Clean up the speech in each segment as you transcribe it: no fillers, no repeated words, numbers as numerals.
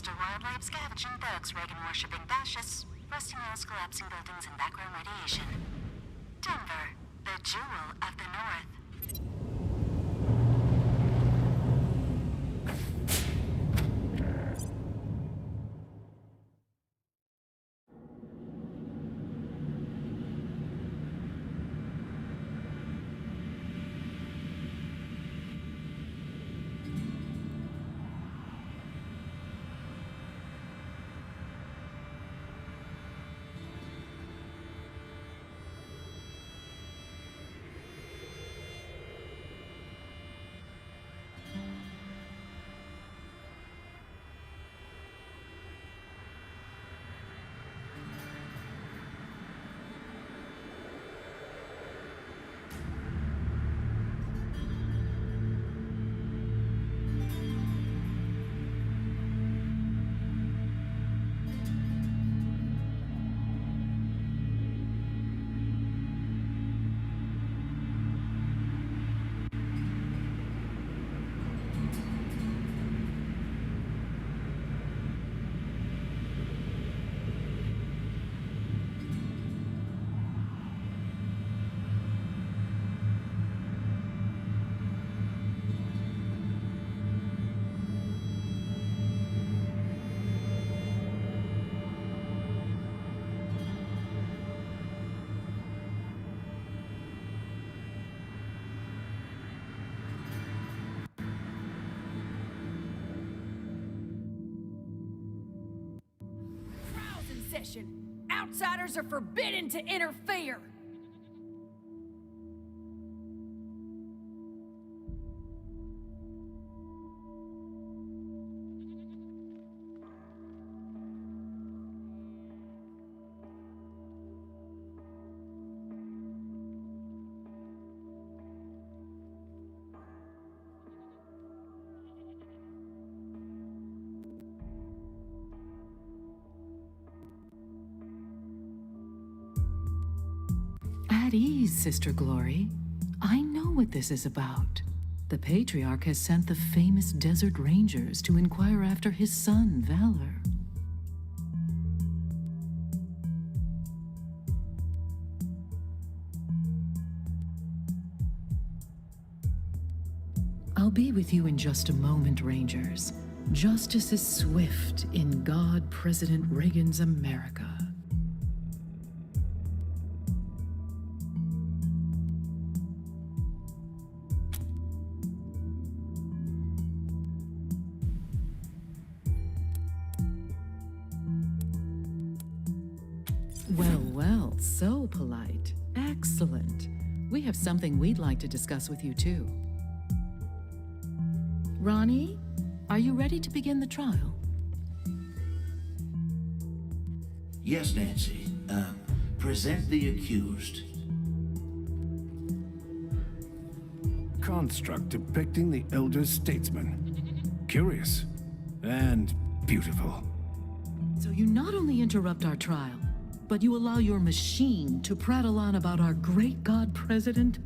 Hostile wildlife scavenging thugs, Reagan-worshipping fascists, rusting mills, collapsing buildings, and background radiation. Denver, the jewel of the North. Outsiders are forbidden to interfere! At ease, Sister Glory. I know what this is about. The Patriarch has sent the famous Desert Rangers to inquire after his son, Valor. I'll be with you in just a moment, Rangers. Justice is swift in God President Reagan's America. Well, so polite. Excellent. We have something we'd like to discuss with you, too. Ronnie, are you ready to begin the trial? Yes, Nancy. Present the accused. Construct depicting the elder statesman. Curious and beautiful. So you not only interrupt our trial, but you allow your machine to prattle on about our great God President?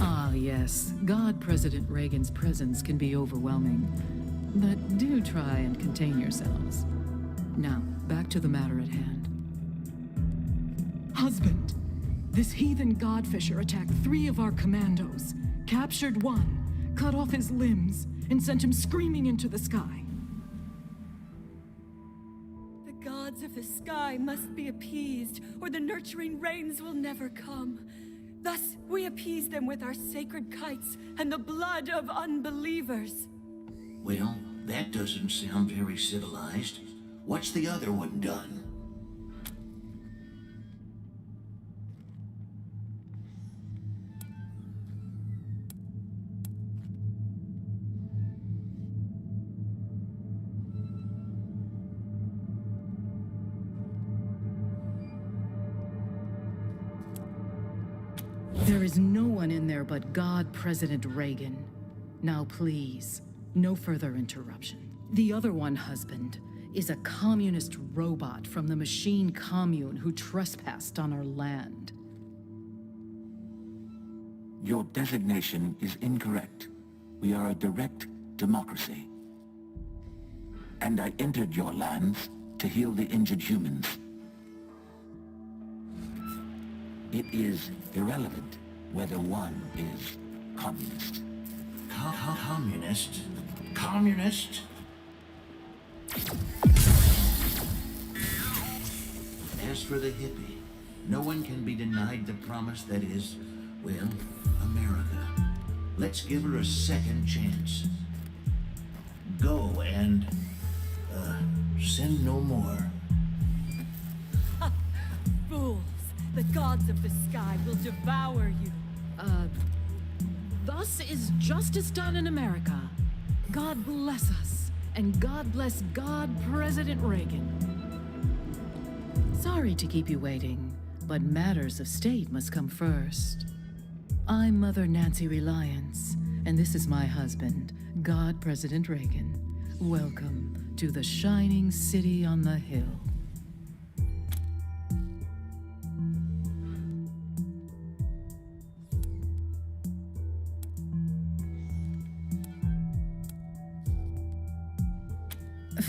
Ah, yes. God President Reagan's presence can be overwhelming. But do try and contain yourselves. Now, back to the matter at hand. Husband, this heathen godfisher attacked 3 of our commandos, captured 1, cut off his limbs, and sent him screaming into the sky. The gods of the sky must be appeased, or the nurturing rains will never come. Thus, we appease them with our sacred kites and the blood of unbelievers. Well, that doesn't sound very civilized. What's the other one done? There is no one in there but God President Reagan. Now please, no further interruption. The other one, husband, is a communist robot from the machine commune who trespassed on our land. Your designation is incorrect. We are a direct democracy. And I entered your lands to heal the injured humans. It is irrelevant whether one is communist. Communist? Communist? As for the hippie, no one can be denied the promise that is, well, America. Let's give her a second chance. Go and, sin no more. Fools! The gods of the sky will devour you. Thus is justice done in America. God bless us, and God bless God President Reagan. Sorry to keep you waiting, but matters of state must come first. I'm Mother Nancy Reliance, and this is my husband, God President Reagan. Welcome to the shining city on the hill.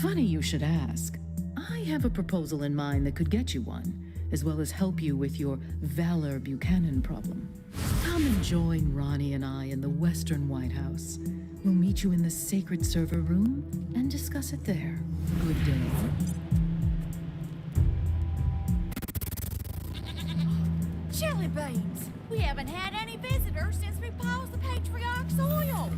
Funny you should ask. I have a proposal in mind that could get you one, as well as help you with your Valor Buchanan problem. Come and join Ronnie and I in the Western White House. We'll meet you in the sacred server room and discuss it there. Good day. Chili beans! We haven't had any visitors since we paused the patriarch's oil.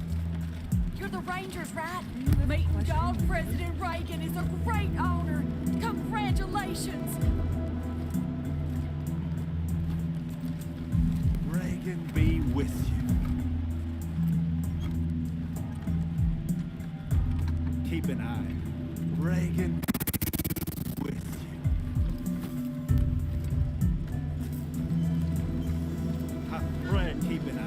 You're the Rangers, right? Meeting God President Reagan is a great honor. Congratulations! Reagan be with you. Keep an eye. Reagan with you. I pray keep an eye.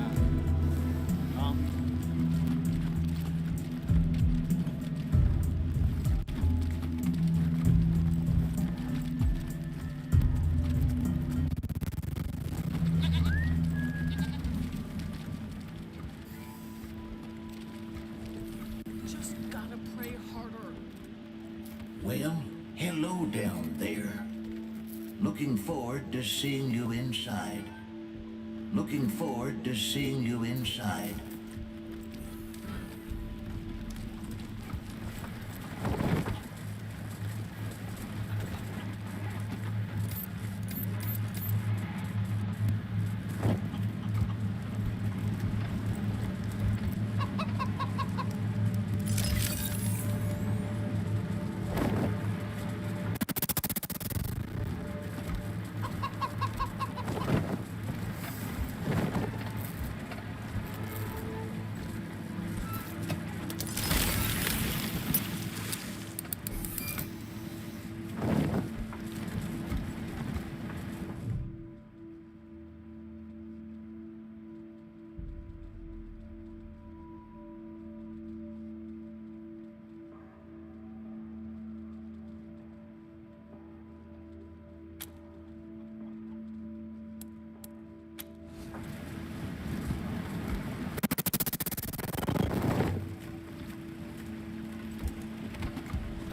Just gotta pray harder. Well, hello down there. Looking forward to seeing you inside. Looking forward to seeing you inside.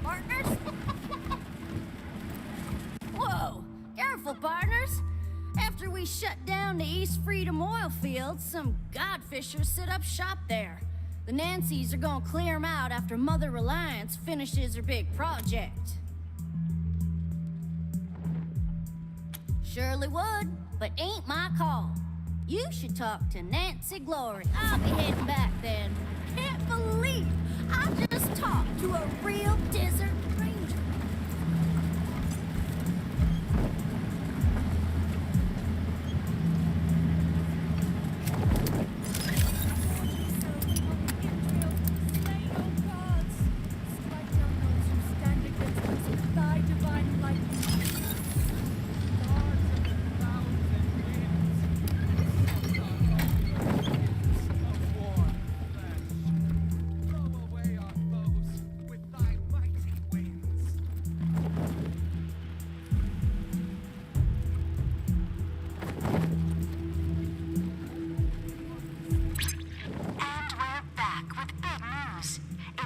Partners? Whoa! Careful, partners! After we shut down the East Freedom oil fields, some godfishers set up shop there. The Nancys are gonna clear them out after Mother Reliance finishes her big project. Surely would, but ain't my call. You should talk to Nancy Glory. I'll be heading back then. Can't believe I just talked to a real desert ranger.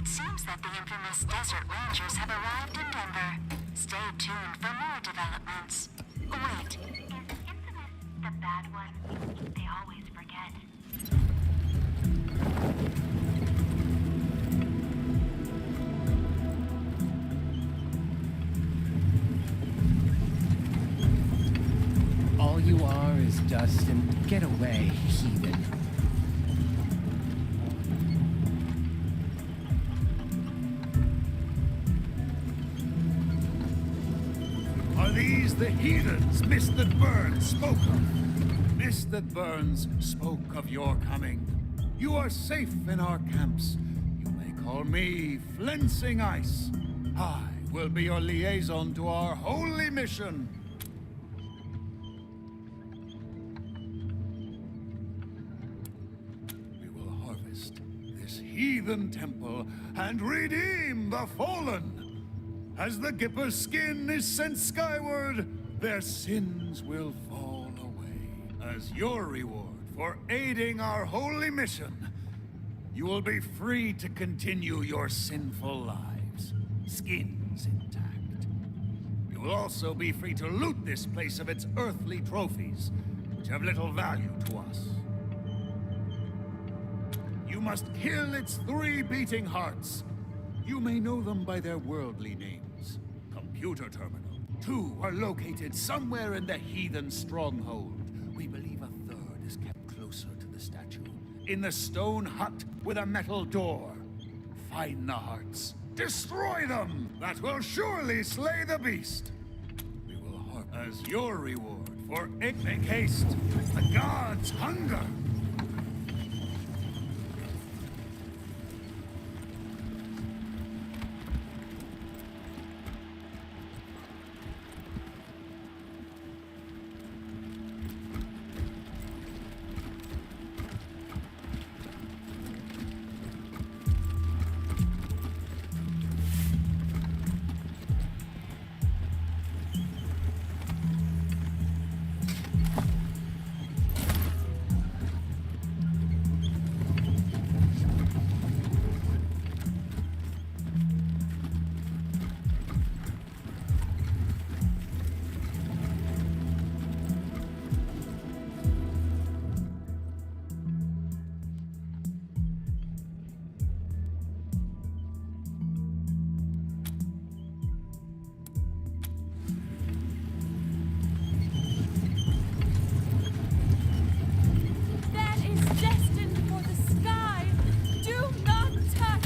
It seems that the infamous Desert Rangers have arrived in Denver. Stay tuned for more developments. Wait, is infamous the bad one? They always forget. All you are is dust, and get away, heathen. Are these the heathens Mist that Burns spoke of? Mist that Burns spoke of your coming. You are safe in our camps. You may call me Flensing Ice. I will be your liaison to our holy mission. We will harvest this heathen temple and redeem the fallen. As the Gipper's skin is sent skyward, their sins will fall away. As your reward for aiding our holy mission, you will be free to continue your sinful lives, skins intact. You will also be free to loot this place of its earthly trophies, which have little value to us. You must kill its 3 beating hearts. You may know them by their worldly names. Computer terminal. 2 are located somewhere in the heathen stronghold. We believe a 3rd is kept closer to the statue, in the stone hut with a metal door. Find the hearts. Destroy them! That will surely slay the beast. We will harp as your reward for make haste. The gods hunger. That is destined for the sky. Do not touch.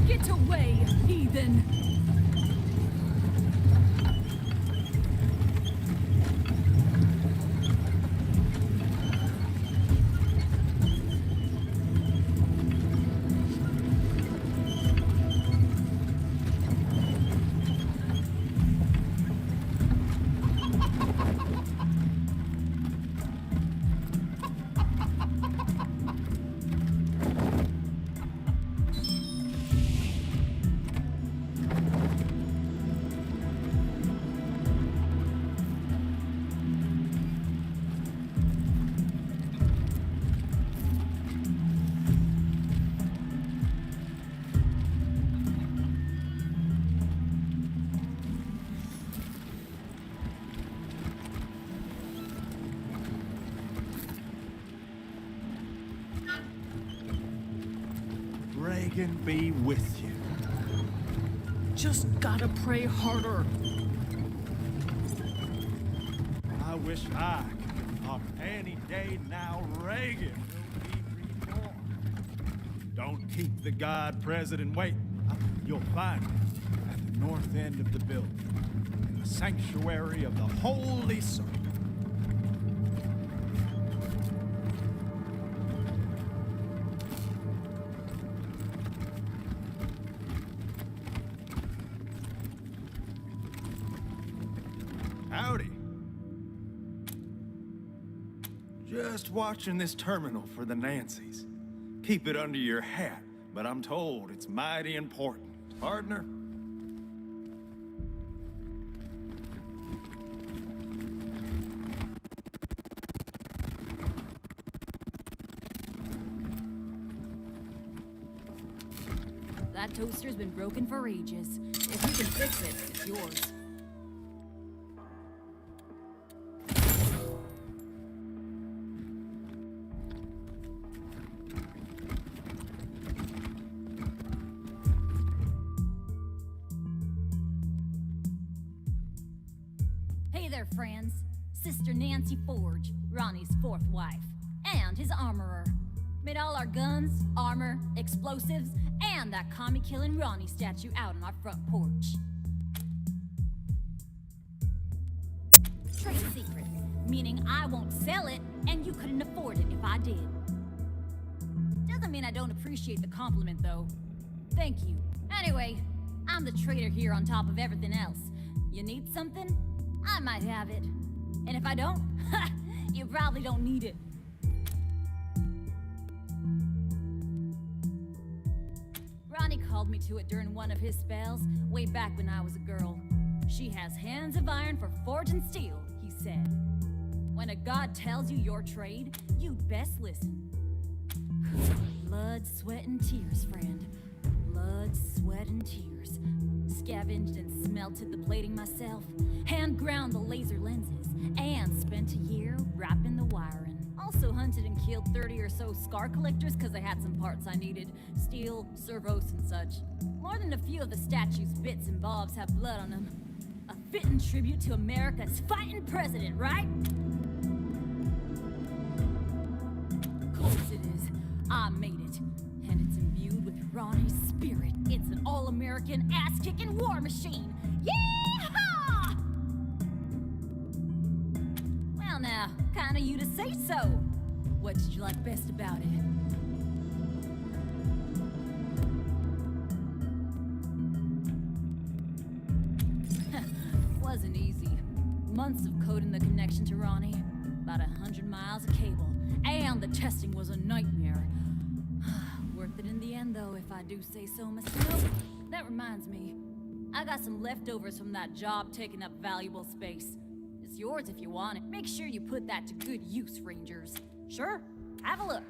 Get away, heathen. Reagan be with you. Just gotta pray harder. I wish I could talk any day now. Reagan will be reborn. Don't keep the God President waiting. You'll find him at the north end of the building, in the sanctuary of the Holy Circle. Howdy. Just watching this terminal for the Nancys. Keep it under your hat, but I'm told it's mighty important. Partner? That toaster's been broken for ages. If you can fix it, it's yours. Hey there, friends. Sister Nancy Forge, Ronnie's fourth wife, and his armorer. Made all our guns, armor, explosives, and that commie-killing Ronnie statue out on our front porch. Trade secret, meaning I won't sell it, and you couldn't afford it if I did. Doesn't mean I don't appreciate the compliment, though. Thank you. Anyway, I'm the trader here on top of everything else. You need something? I might have it. And if I don't, you probably don't need it. Ronnie called me to it during one of his spells, way back when I was a girl. She has hands of iron for forging steel, he said. When a god tells you your trade, you'd best listen. Blood, sweat, and tears, friend. Blood, sweat, and tears. Scavenged and smelted the plating myself, hand ground the laser lenses, and spent a year wrapping the wiring. Also hunted and killed 30 or so scar collectors because I had some parts I needed. Steel, servos, and such. More than a few of the statue's bits and bobs have blood on them. A fitting tribute to America's fighting president, right? Of course it is. I made it. And it's imbued with Ronnie's spirit. It's an all-American, ass-kicking war machine. Yeehaw! Well now, kinda you to say so. What did you like best about it? Wasn't easy. Months of coding the connection to Ronnie. About 100 miles of cable. And the testing was a nightmare. Worth it in the end, though, if I do say so myself. That reminds me. I got some leftovers from that job taking up valuable space. It's yours if you want it. Make sure you put that to good use, Rangers. Sure, have a look.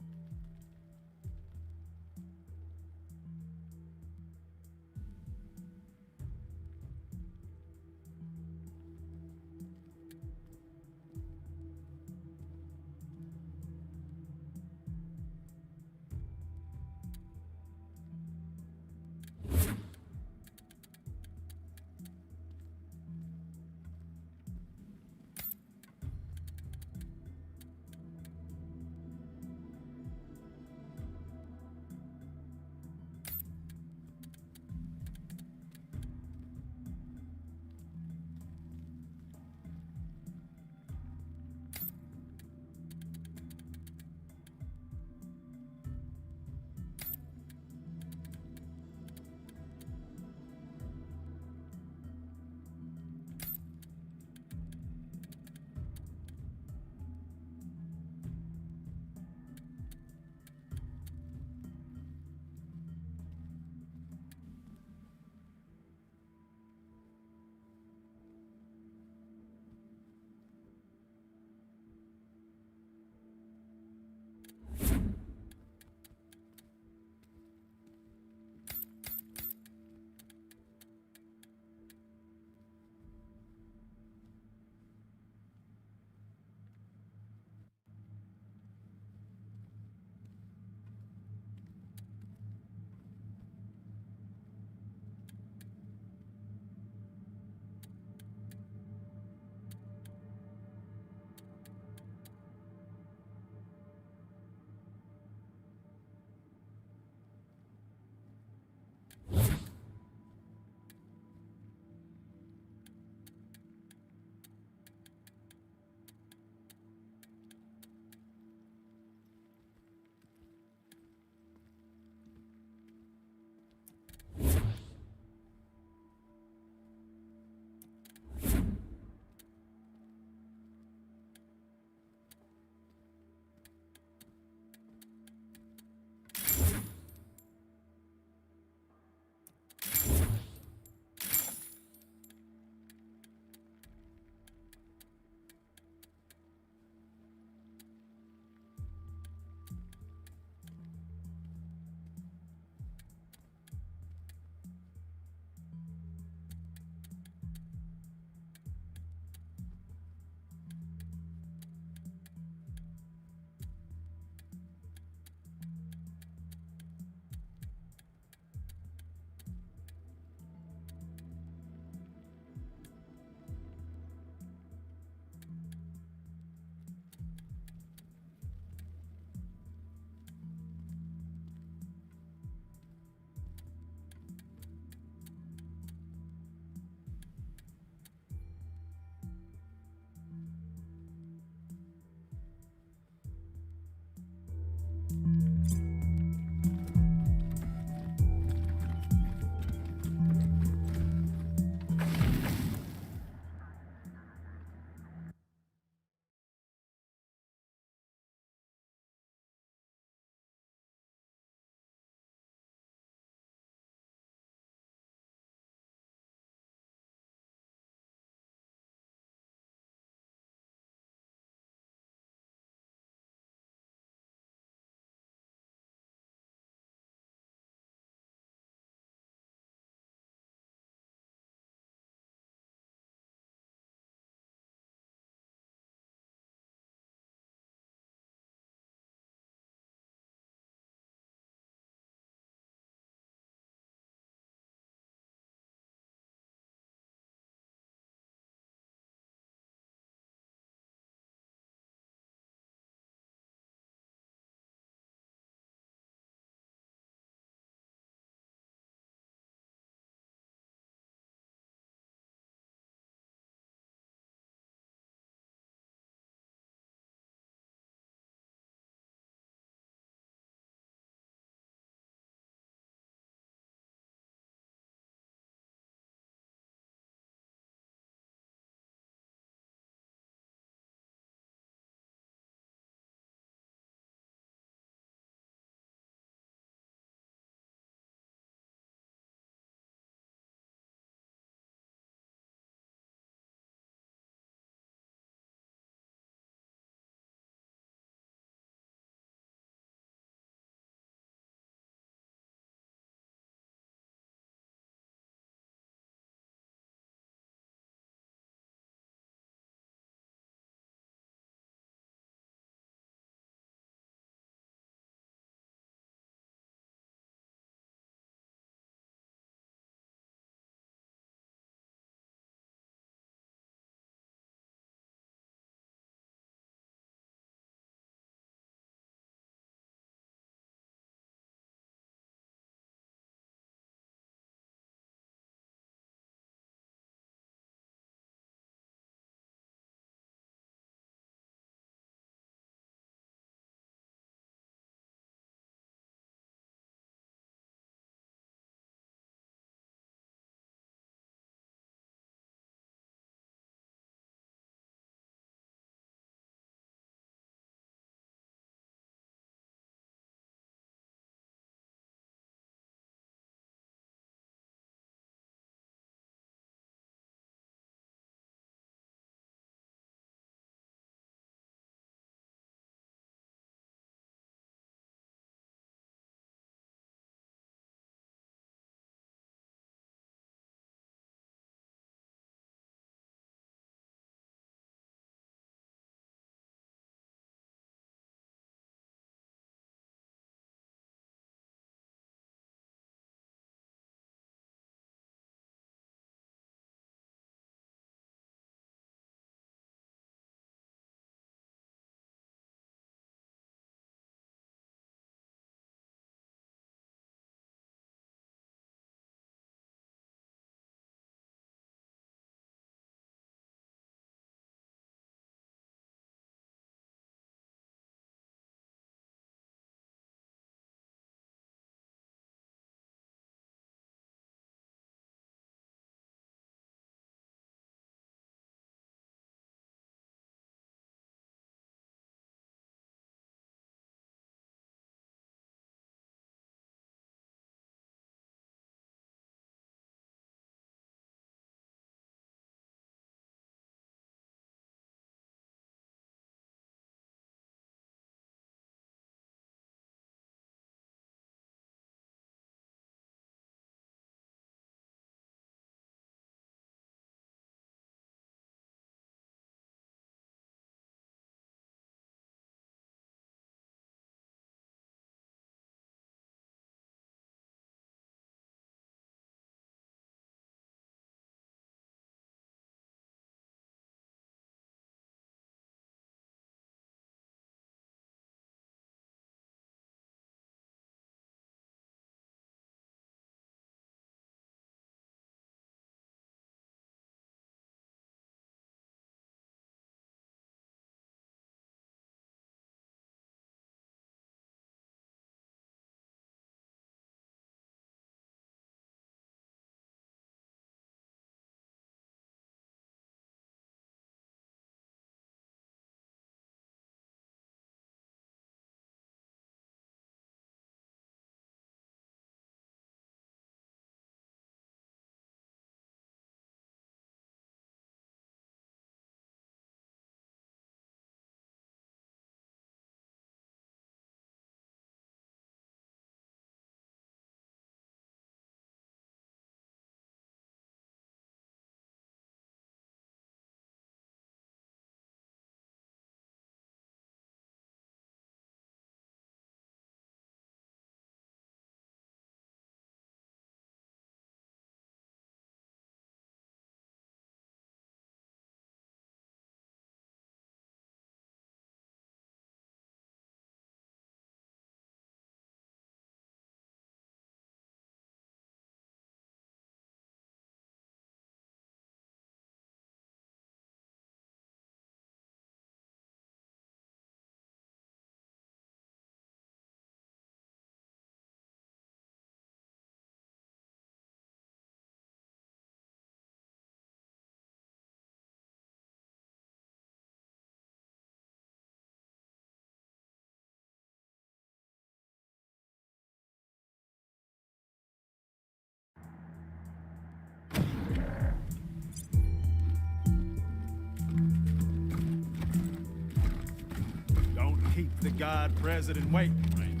the God President Wasteland Rangers.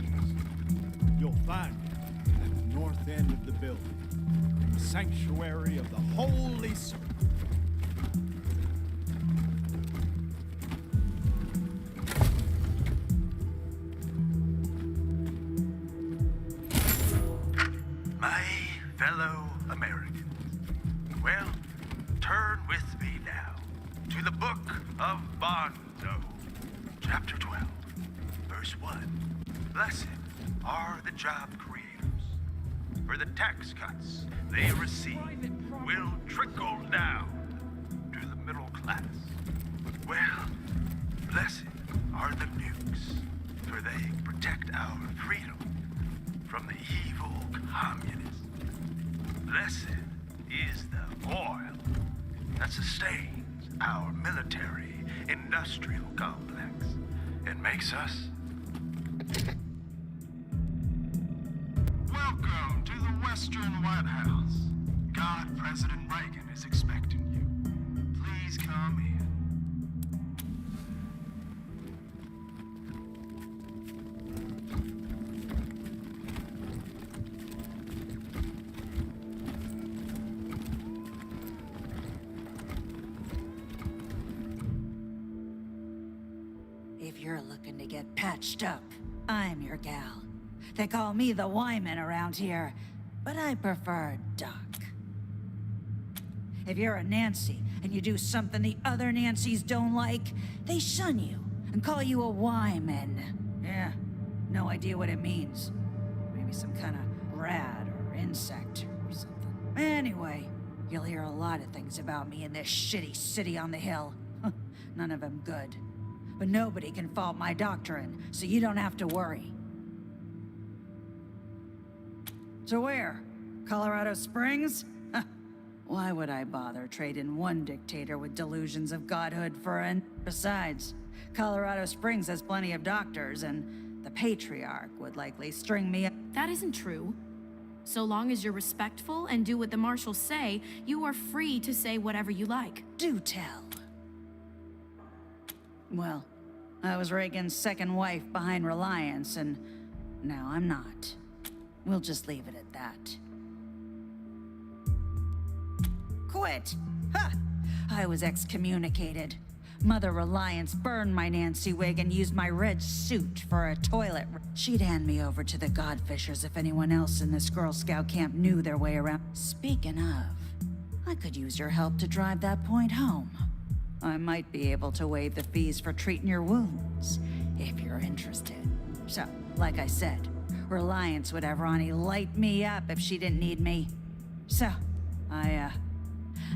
You'll find him at the north end of the building, the sanctuary of the Holy Circle. My fellow Americans, well, turn with me now to the book of Bondo, chapter 12, verse 1. Blessed are the job creators, for the tax cuts they receive will trickle down to the middle class. Well, blessed are the nukes, for they protect our freedom from the evil communists. Blessed is the oil that sustains our military-industrial complex and makes us. Welcome to the Western White House. God President Reagan is expecting you. Please come in. If you're looking to get patched up, I'm your gal. They call me the Wyman around here, but I prefer Doc. If you're a Nancy and you do something the other Nancys don't like, they shun you and call you a Wyman. Yeah, no idea what it means. Maybe some kind of rat or insect or something. Anyway, you'll hear a lot of things about me in this shitty city on the hill. None of them good. But nobody can fault my doctrine, so you don't have to worry. So where? Colorado Springs? Why would I bother trading one dictator with delusions of godhood for an... Besides, Colorado Springs has plenty of doctors, and the Patriarch would likely string me up. That isn't true. So long as you're respectful and do what the marshals say, you are free to say whatever you like. Do tell. Well, I was Reagan's second wife behind Reliance, and now I'm not. We'll just leave it at that. Quit! Ha! I was excommunicated. Mother Reliance burned my Nancy wig and used my red suit for a toilet. She'd hand me over to the Godfishers if anyone else in this Girl Scout camp knew their way around. Speaking of, I could use your help to drive that point home. I might be able to waive the fees for treating your wounds, if you're interested. So, like I said, Reliance would have Ronnie light me up if she didn't need me. So, I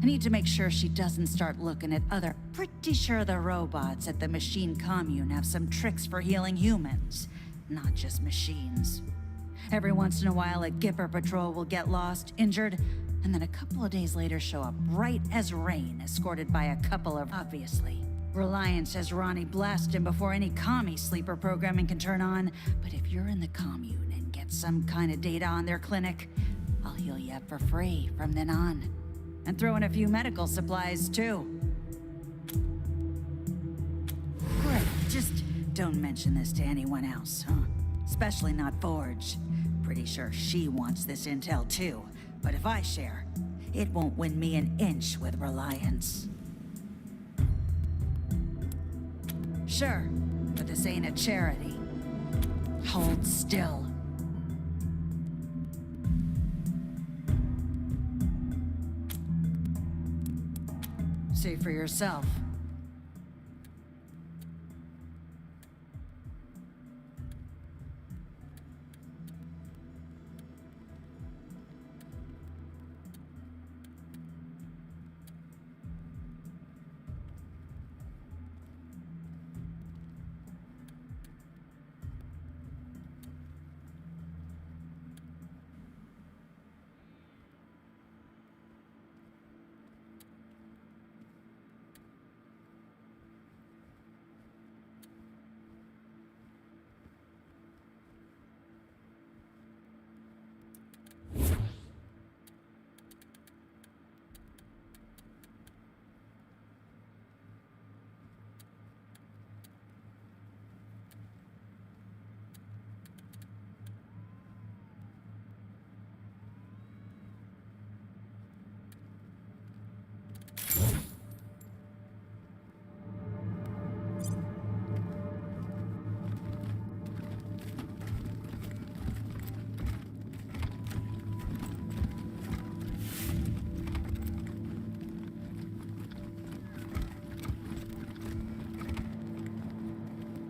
need to make sure she doesn't start looking at other... Pretty sure the robots at the machine commune have some tricks for healing humans, not just machines. Every once in a while, a Gipper patrol will get lost, injured, and then a couple of days later show up bright as rain, escorted by a couple of... Obviously, Reliance has Ronnie blast him before any commie sleeper programming can turn on, but if you're in the commune and get some kind of data on their clinic, I'll heal you up for free from then on. And throw in a few medical supplies, too. Great, just don't mention this to anyone else, huh? Especially not Forge. Pretty sure she wants this intel, too. But if I share, it won't win me an inch with Reliance. Sure, but this ain't a charity. Hold still. See for yourself.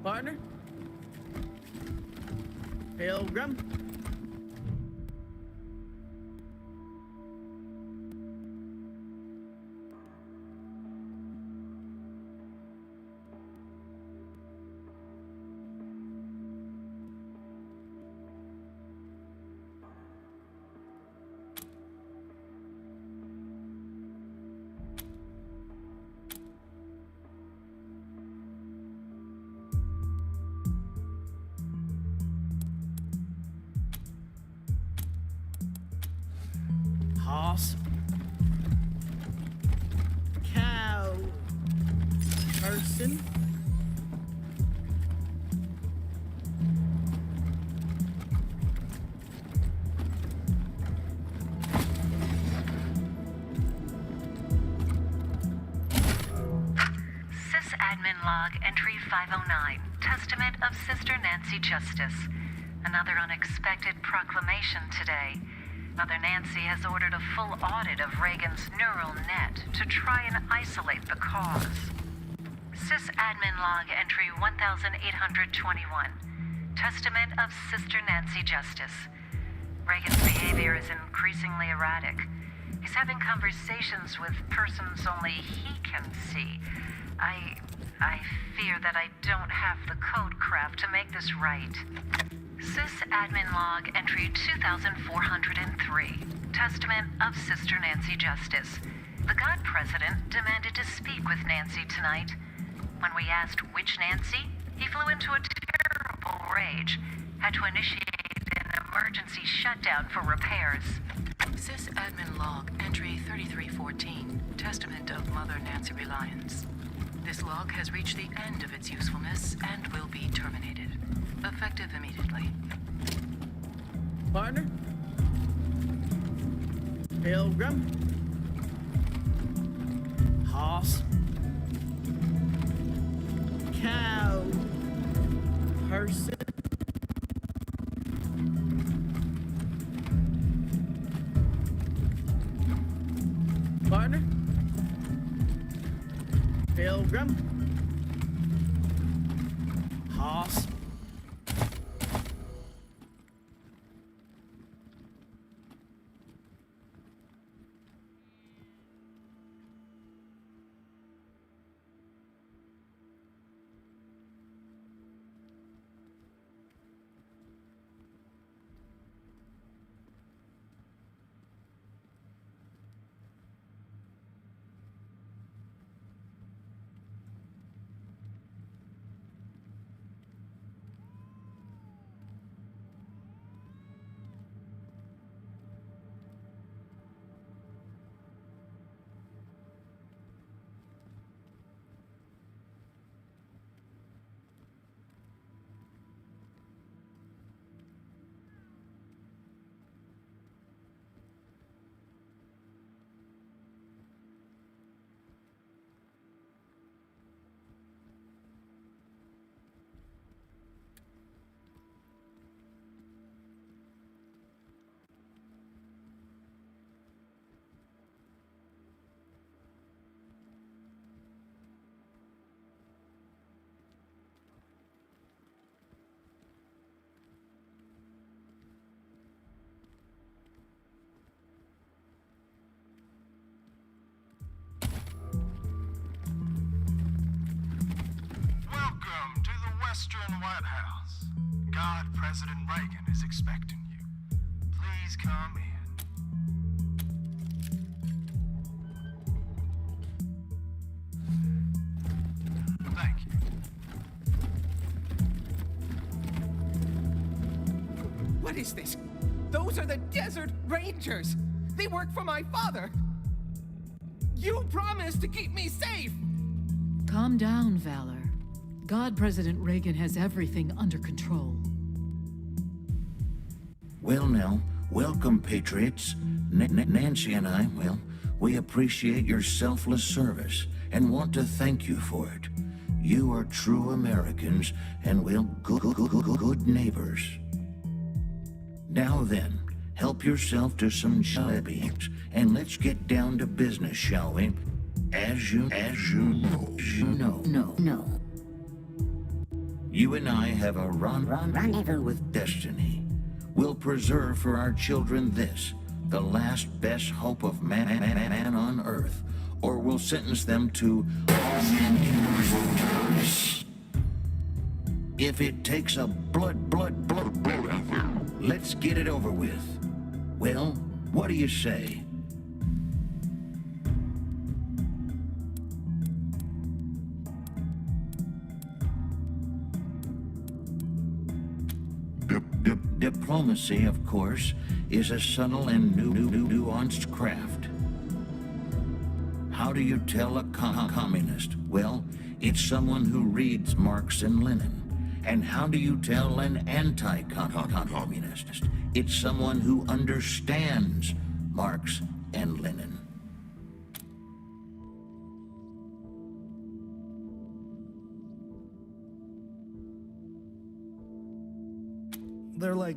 Partner? Pilgrim? Horse. Cow. Person. Sysadmin log entry 509. Testament of Sister Nancy Justice. Another unexpected proclamation today. Mother Nancy has ordered a full audit of Reagan's neural net to try and isolate the cause. Sysadmin log entry 1821. Testament of Sister Nancy Justice. Reagan's behavior is increasingly erratic. He's having conversations with persons only he can see. I fear that I don't have the code craft to make this right. Sysadmin log entry 2403. Testament of Sister Nancy Justice. The God President demanded to speak with Nancy tonight. When we asked which Nancy, he flew into a terrible rage. Had to initiate an emergency shutdown for repairs. Sysadmin log entry 3314. Testament of Mother Nancy Reliance. This log has reached the end of its usefulness and will be terminated. Effective immediately. Partner? Pilgrim? Horse? Cow? Person? Partner? Pilgrim? Horse? Welcome to the Western White House. God President Reagan is expecting you. Please come in. Thank you. What is this? Those are the Desert Rangers! They work for my father! You promised to keep me safe! Calm down, Valor. God President Reagan has everything under control. Well now, welcome, patriots. Nancy and I, well, we appreciate your selfless service and want to thank you for it. You are true Americans and, well, good neighbors. Now then, help yourself to some jelly beans and let's get down to business, shall we? As you know. You and I have a rendezvous with destiny. We'll preserve for our children this, the last best hope of man on Earth, or we'll sentence them to if it takes a blood, let's get it over with. Well, what do you say? Diplomacy, of course, is a subtle and nuanced craft. How do you tell a communist? Well, it's someone who reads Marx and Lenin. And how do you tell an anti-communist? It's someone who understands Marx and Lenin. They're like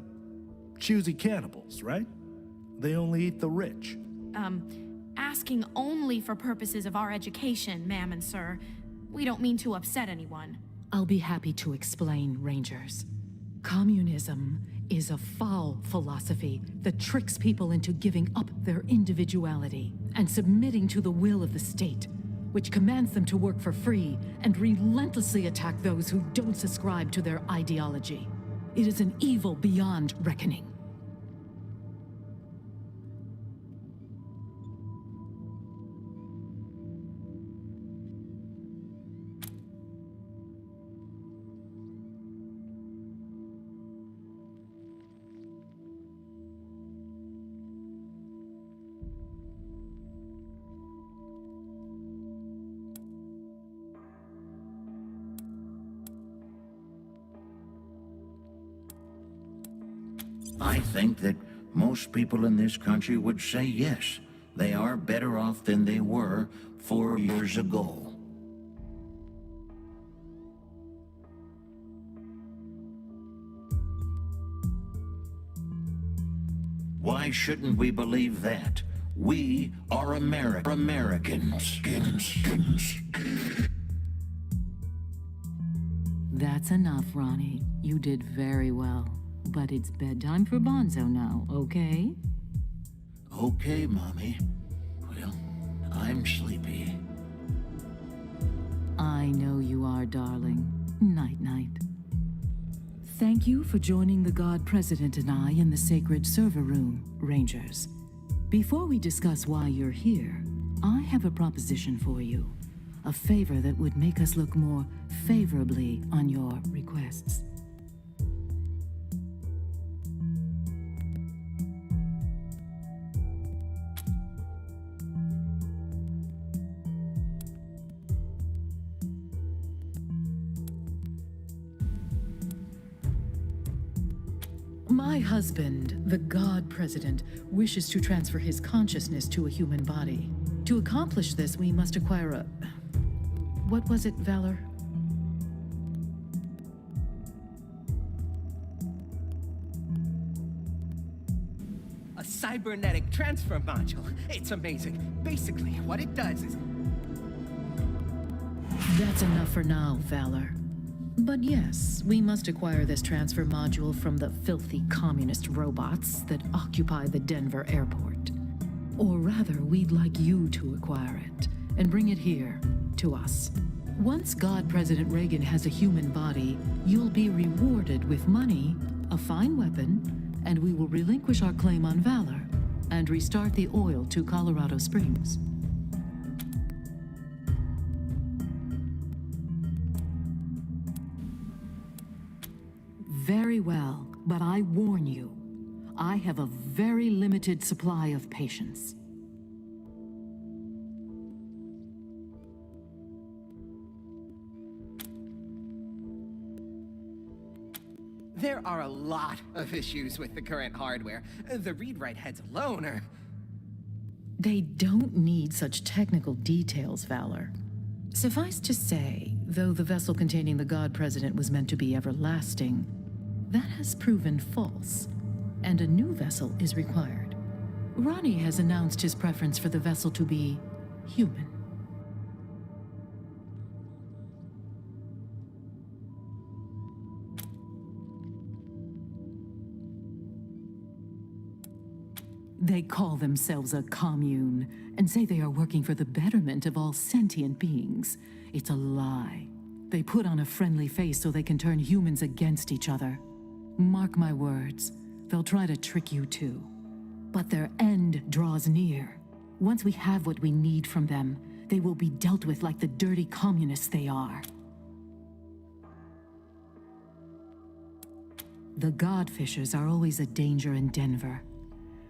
choosy cannibals, right? They only eat the rich. Asking only for purposes of our education, ma'am and sir. We don't mean to upset anyone. I'll be happy to explain, Rangers. Communism is a foul philosophy that tricks people into giving up their individuality and submitting to the will of the state, which commands them to work for free and relentlessly attack those who don't subscribe to their ideology. It is an evil beyond reckoning. I think that most people in this country would say yes. They are better off than they were 4 years ago. Why shouldn't we believe that? We are Americans. That's enough, Ronnie. You did very well. But it's bedtime for Bonzo now, okay? Okay, Mommy. Well, I'm sleepy. I know you are, darling. Night-night. Thank you for joining the God President and I in the sacred server room, Rangers. Before we discuss why you're here, I have a proposition for you. A favor that would make us look more favorably on your requests. My husband, the God President, wishes to transfer his consciousness to a human body. To accomplish this, we must acquire a... What was it, Valor? A cybernetic transfer module. It's amazing. Basically, what it does is... That's enough for now, Valor. But yes, we must acquire this transfer module from the filthy communist robots that occupy the Denver airport. Or rather, we'd like you to acquire it and bring it here, to us. Once God President Reagan has a human body, you'll be rewarded with money, a fine weapon, and we will relinquish our claim on Valor and restart the oil to Colorado Springs. Very well, but I warn you, I have a very limited supply of patience. There are a lot of issues with the current hardware. The read-write heads alone are... They don't need such technical details, Valor. Suffice to say, though the vessel containing the God President was meant to be everlasting, that has proven false, and a new vessel is required. Ronnie has announced his preference for the vessel to be human. They call themselves a commune and say they are working for the betterment of all sentient beings. It's a lie. They put on a friendly face so they can turn humans against each other. Mark my words, they'll try to trick you too. But their end draws near. Once we have what we need from them, they will be dealt with like the dirty communists they are. The Godfishers are always a danger in Denver,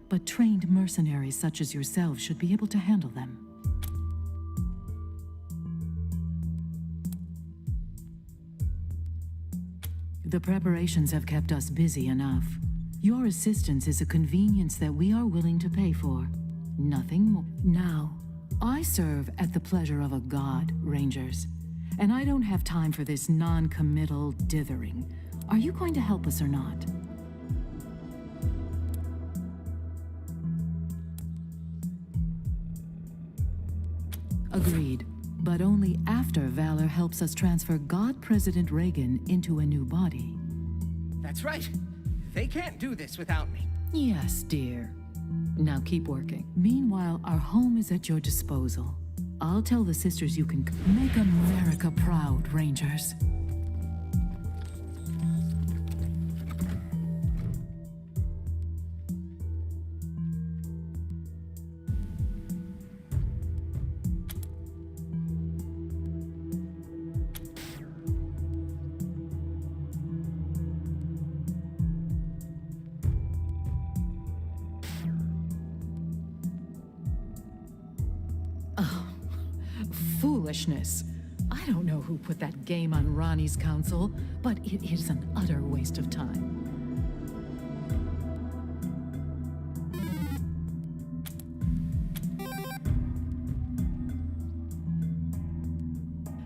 but trained mercenaries such as yourselves should be able to handle them. The preparations have kept us busy enough. Your assistance is a convenience that we are willing to pay for. Nothing more. Now, I serve at the pleasure of a god, Rangers, and I don't have time for this non-committal dithering. Are you going to help us or not? Agreed, but only after Valor helps us transfer God President Reagan into a new body. That's right. They can't do this without me. Yes, dear. Now keep working. Meanwhile, our home is at your disposal. I'll tell the sisters you can make America proud, Rangers. Foolishness. I don't know who put that game on Ronnie's console, but it is an utter waste of time.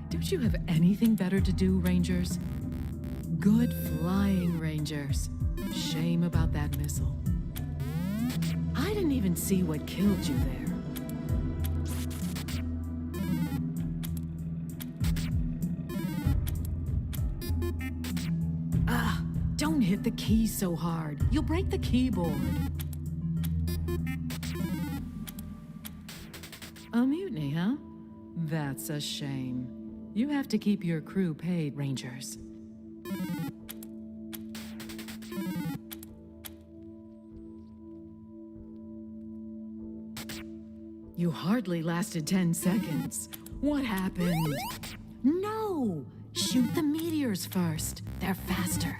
Don't you have anything better to do, Rangers? Good flying, Rangers. Shame about that missile. I didn't even see what killed you there. Don't hit the key so hard. You'll break the keyboard. A mutiny, huh? That's a shame. You have to keep your crew paid, Rangers. You hardly lasted 10 seconds. What happened? No! Shoot the meteors first. They're faster.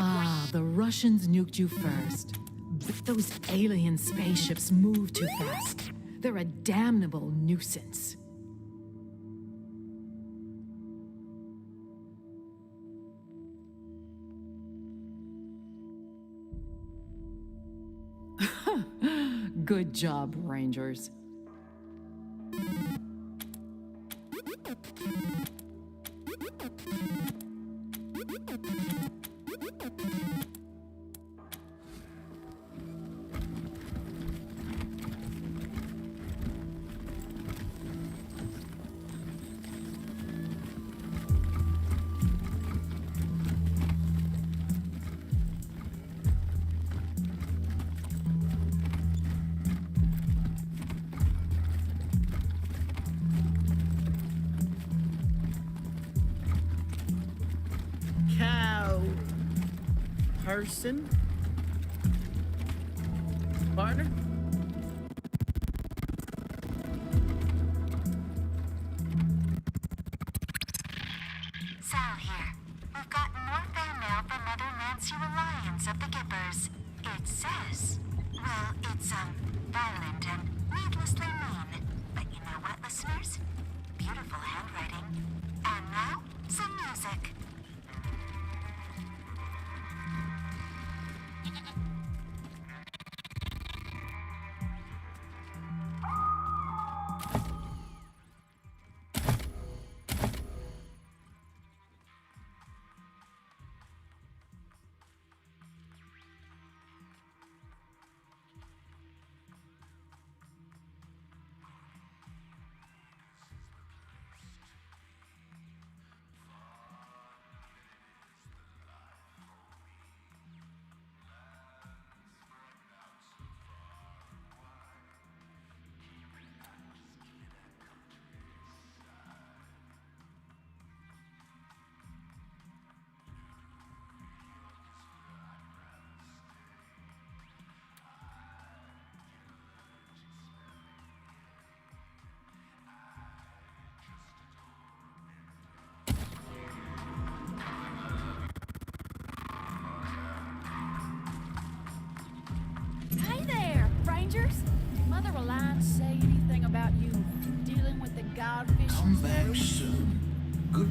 Ah, the Russians nuked you first. But those alien spaceships move too fast. They're a damnable nuisance. Good job, Rangers. Person? Partner? Sal here. We've gotten more fan mail from Mother Nancy Reliance of the Gippers. It says, well, it's, violent and needlessly mean. But you know what, listeners? Beautiful handwriting. And now, some music.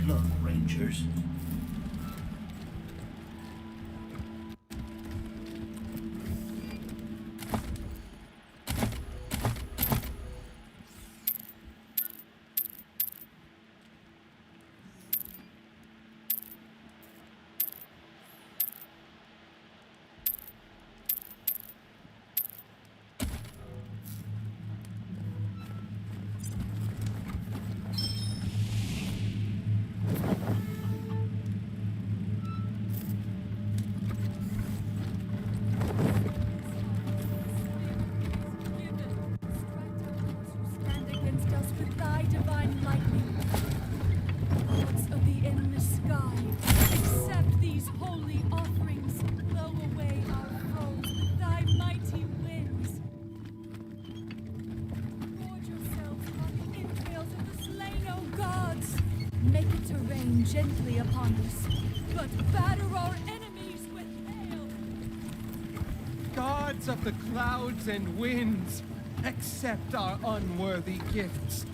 Good luck, Rangers. Stand against us with thy divine lightning. Gods of the endless sky, accept these holy offerings. Blow away our foes with thy mighty winds. Gorge yourselves on the entrails of the slain, O gods. Make it to rain gently upon us, but batter our enemies with hail. Gods of the clouds and winds, accept our unworthy gifts.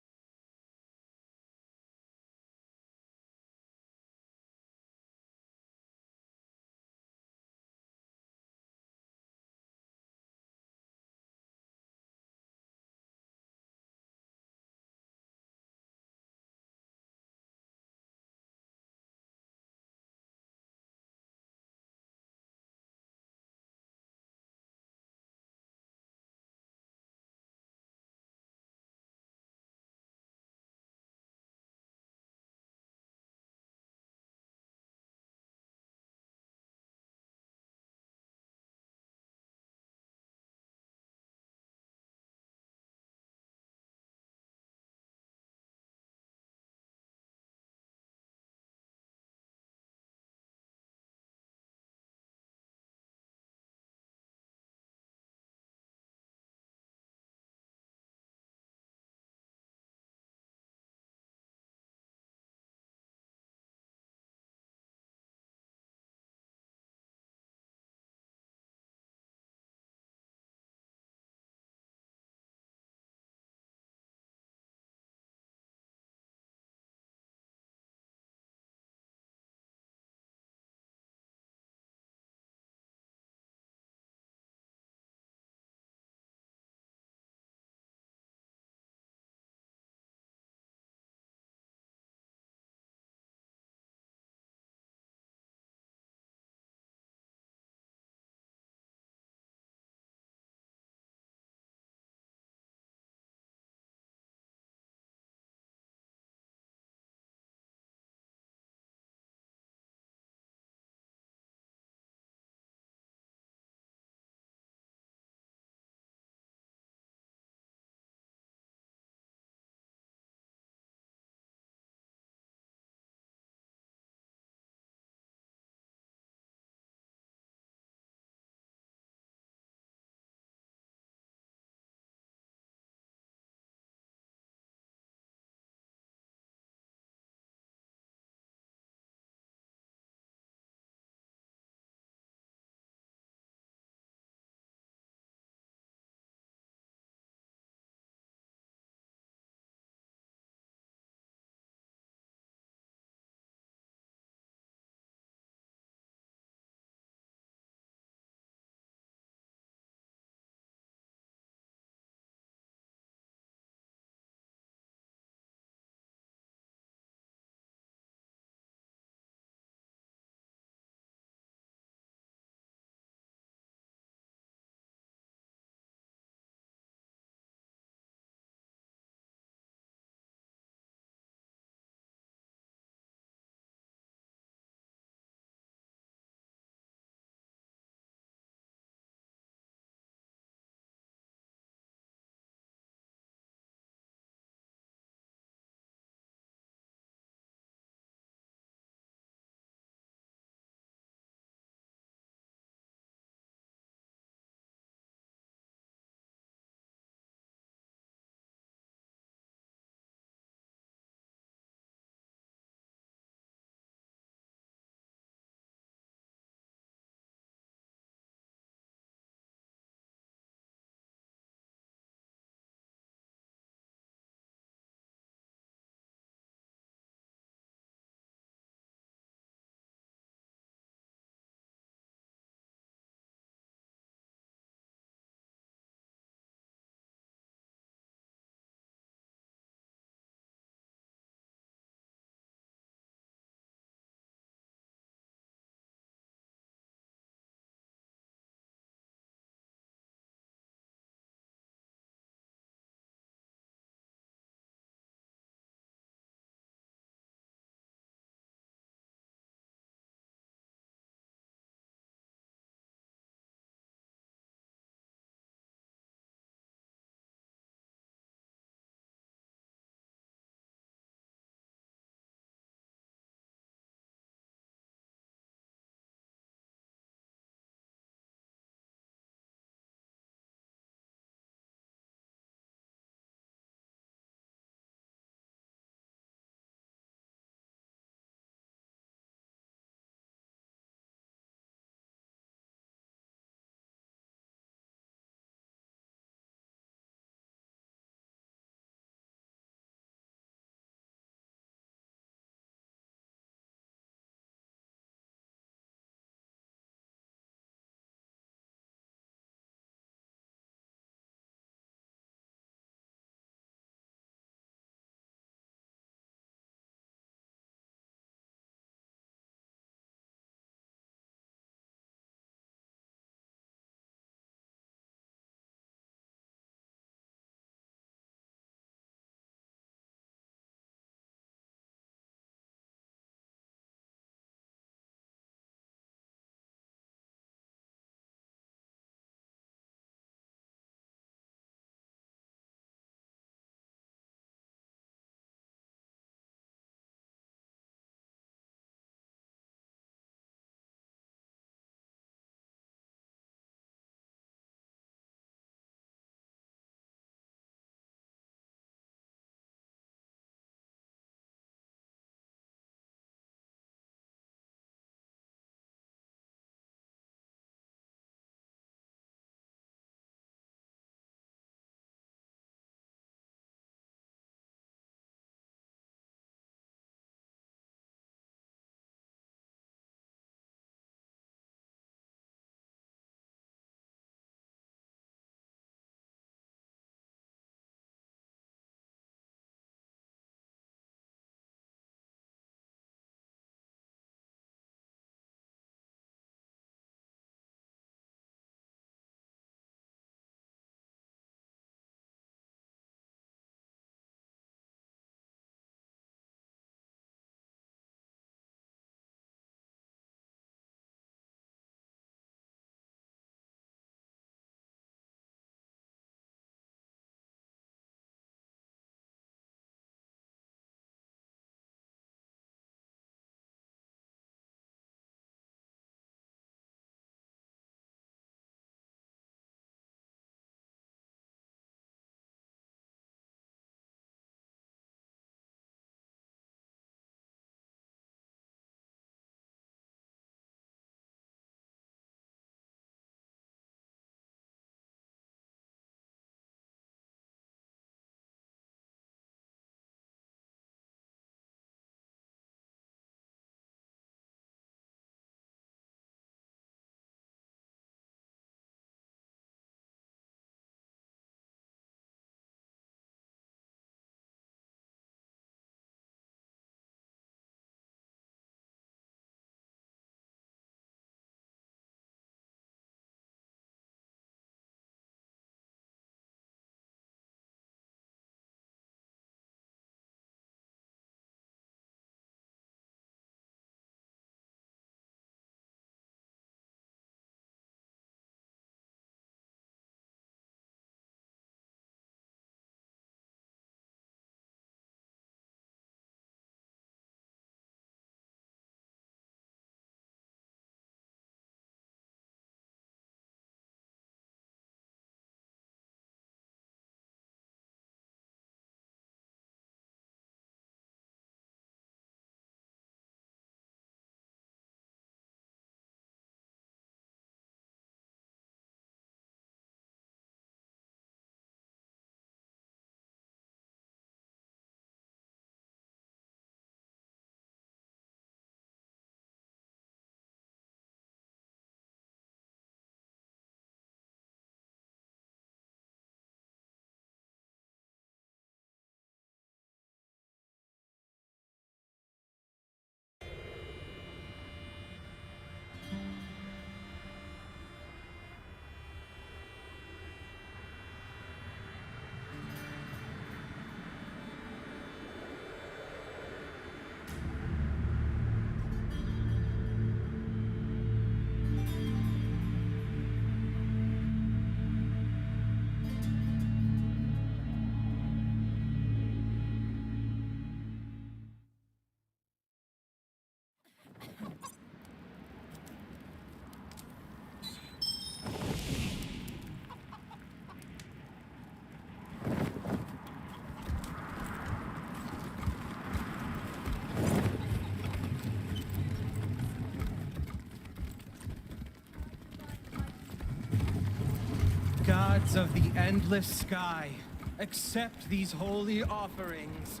Gods of the endless sky, accept these holy offerings.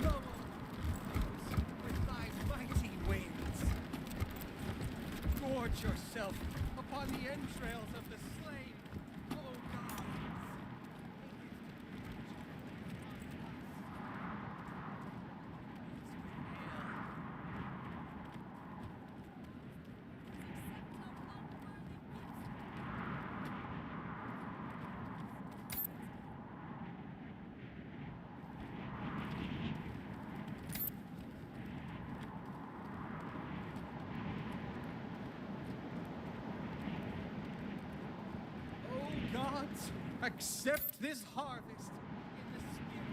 Go with thy mighty wings. Gorge yourself upon the entrails of the slain, O gods. Gods, accept this harvest in the skin.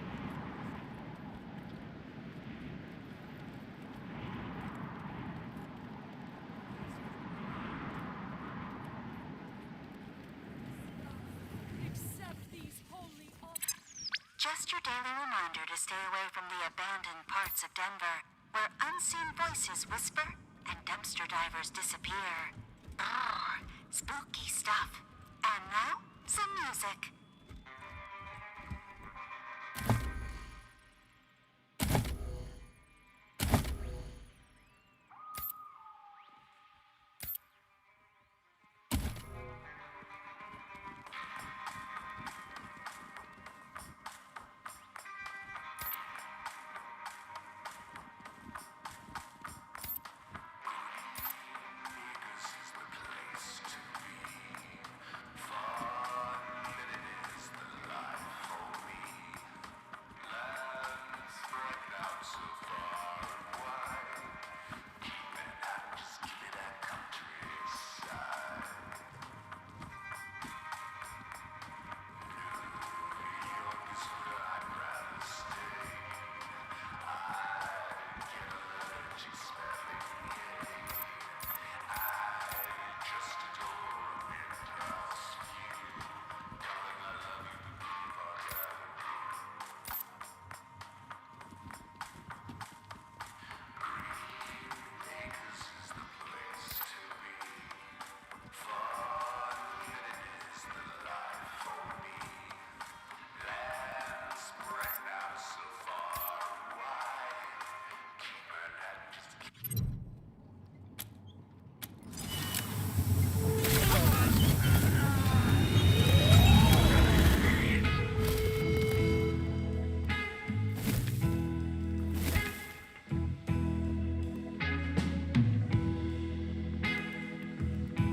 Accept these holy offerings. Just your daily reminder to stay away from the abandoned parts of Denver, where unseen voices whisper and dumpster divers disappear. Brrr, spooky stuff. And now, some music.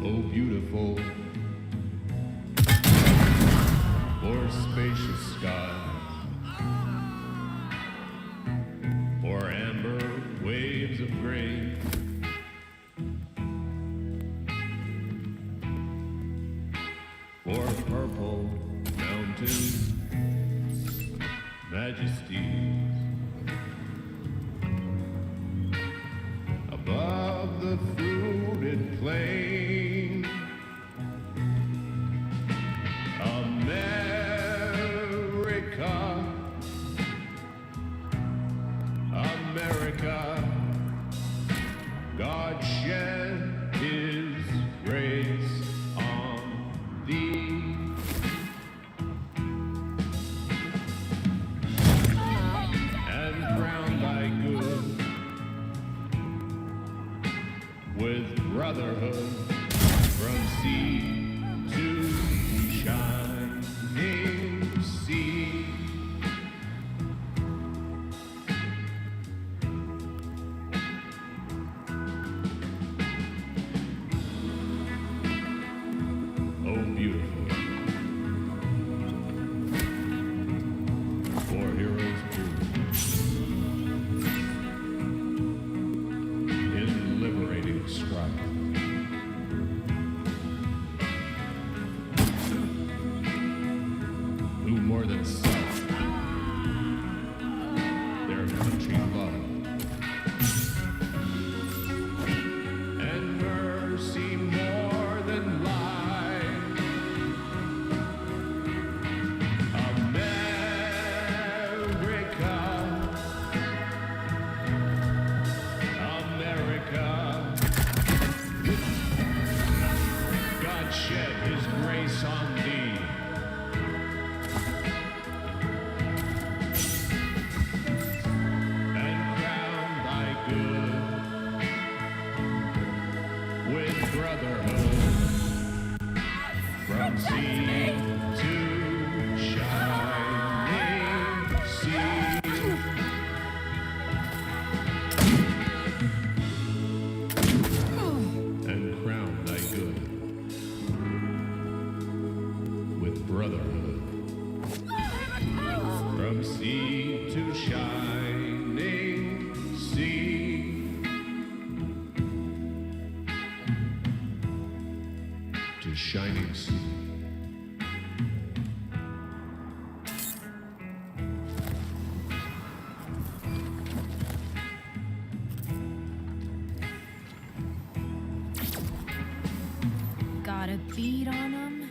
Oh, beautiful, or spacious sky, or amber waves of grain, or purple mountain majesties above the fruited plain. America, God shed His grace on thee. And crown thy good with brotherhood from sea to shining sea. More than self, their country love, and mercy more than life. America, America, God shed His grace on thee. brotherhood. From sea to shining sea, to shining sea. Got a bead on them.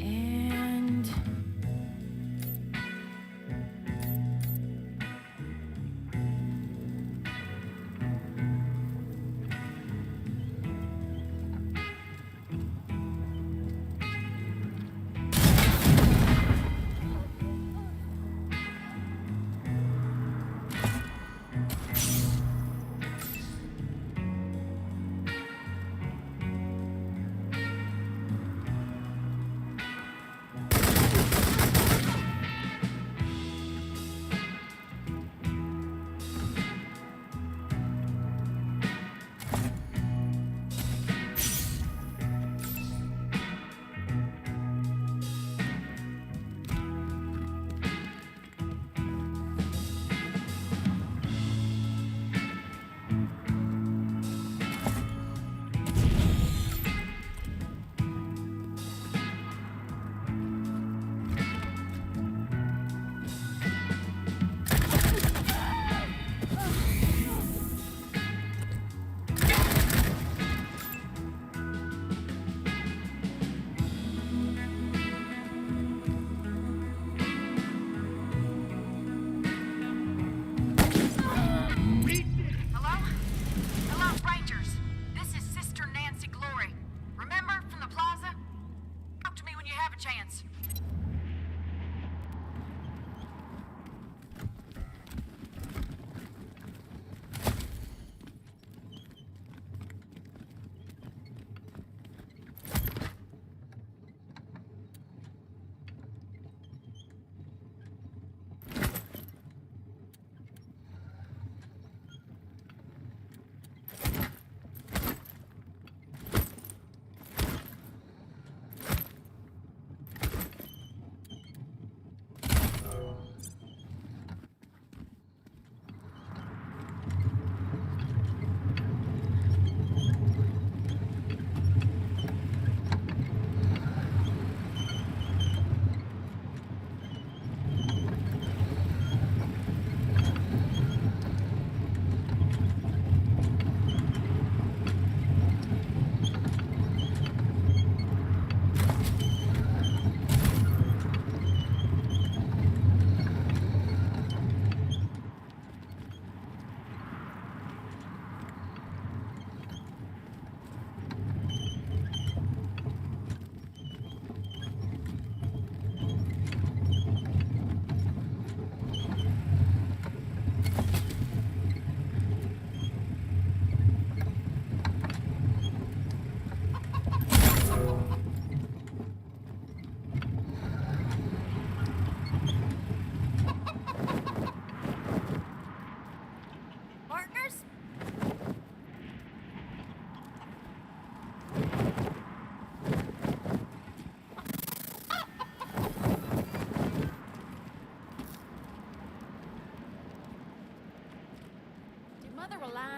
And...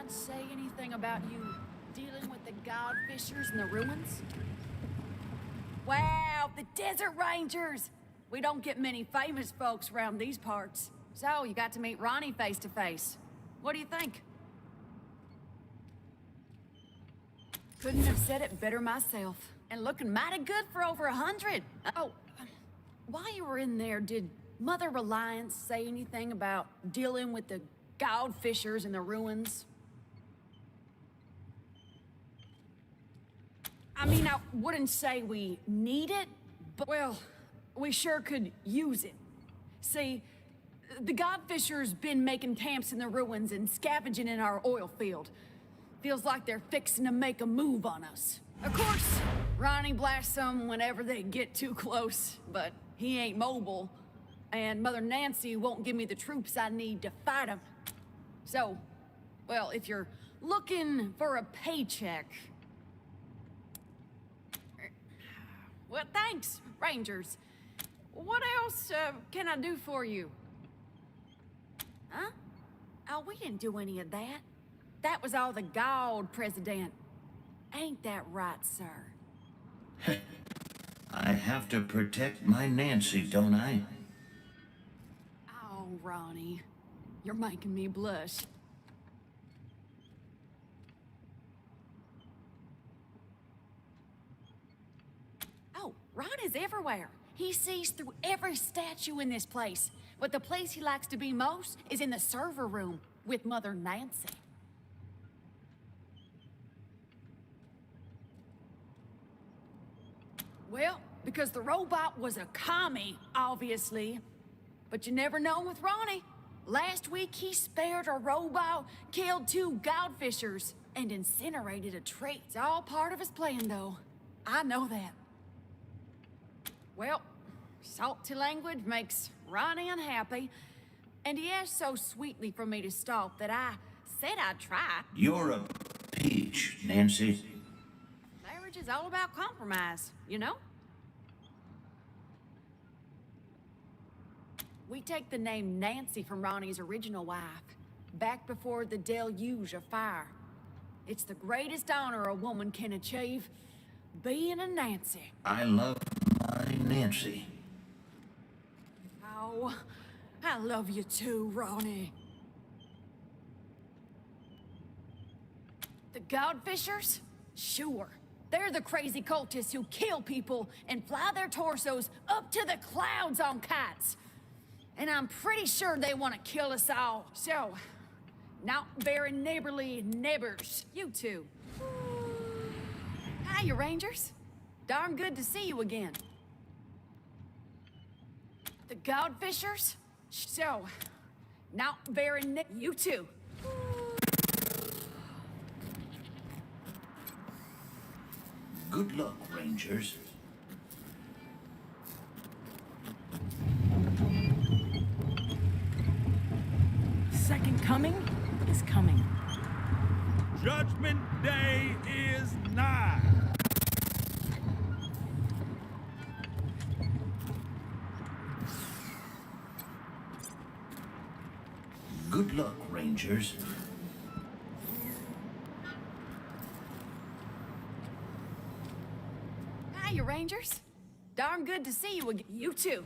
Say anything about you dealing with the godfishers in the ruins? Wow, the Desert Rangers! We don't get many famous folks around these parts. So, you got to meet Ronnie face to face. What do you think? Couldn't have said it better myself. And looking mighty good for over 100. Oh, while you were in there, did Mother Reliance say anything about dealing with the godfishers in the ruins? I mean, I wouldn't say we need it, but, well, we sure could use it. See, the godfishers been making camps in the ruins and scavenging in our oil field. Feels like they're fixing to make a move on us. Of course, Ronnie blasts them whenever they get too close, but he ain't mobile, and Mother Nancy won't give me the troops I need to fight them. So, well, if you're looking for a paycheck... Well, thanks, Rangers. What else can I do for you? Huh? Oh, we didn't do any of that. That was all the God President. Ain't that right, sir? I have to protect my Nancy, don't I? Oh, Ronnie. You're making me blush. Oh, Ron is everywhere. He sees through every statue in this place. But the place he likes to be most is in the server room with Mother Nancy. Well, because the robot was a commie, obviously. But you never know with Ronnie. Last week he spared a robot, killed 2 godfishers, and incinerated a tree. It's all part of his plan, though. I know that. Well, salty language makes Ronnie unhappy, and he asked so sweetly for me to stop that I said I'd try. You're a peach, Nancy. Marriage is all about compromise, you know? We take the name Nancy from Ronnie's original wife, back before the deluge of fire. It's the greatest honor a woman can achieve, being a Nancy. I love my Nancy. Oh, I love you too, Ronnie. The Godfishers? Sure. They're the crazy cultists who kill people and fly their torsos up to the clouds on kites. And I'm pretty sure they want to kill us all. So, not very neighborly neighbors, you two. Hiya, Rangers. Darn good to see you again. The Godfishers? So, not very you two. Good luck, Rangers. Second coming is coming. Judgment Day is nigh. Good luck, Rangers. Hiya, Rangers. Darn good to see you again. You too.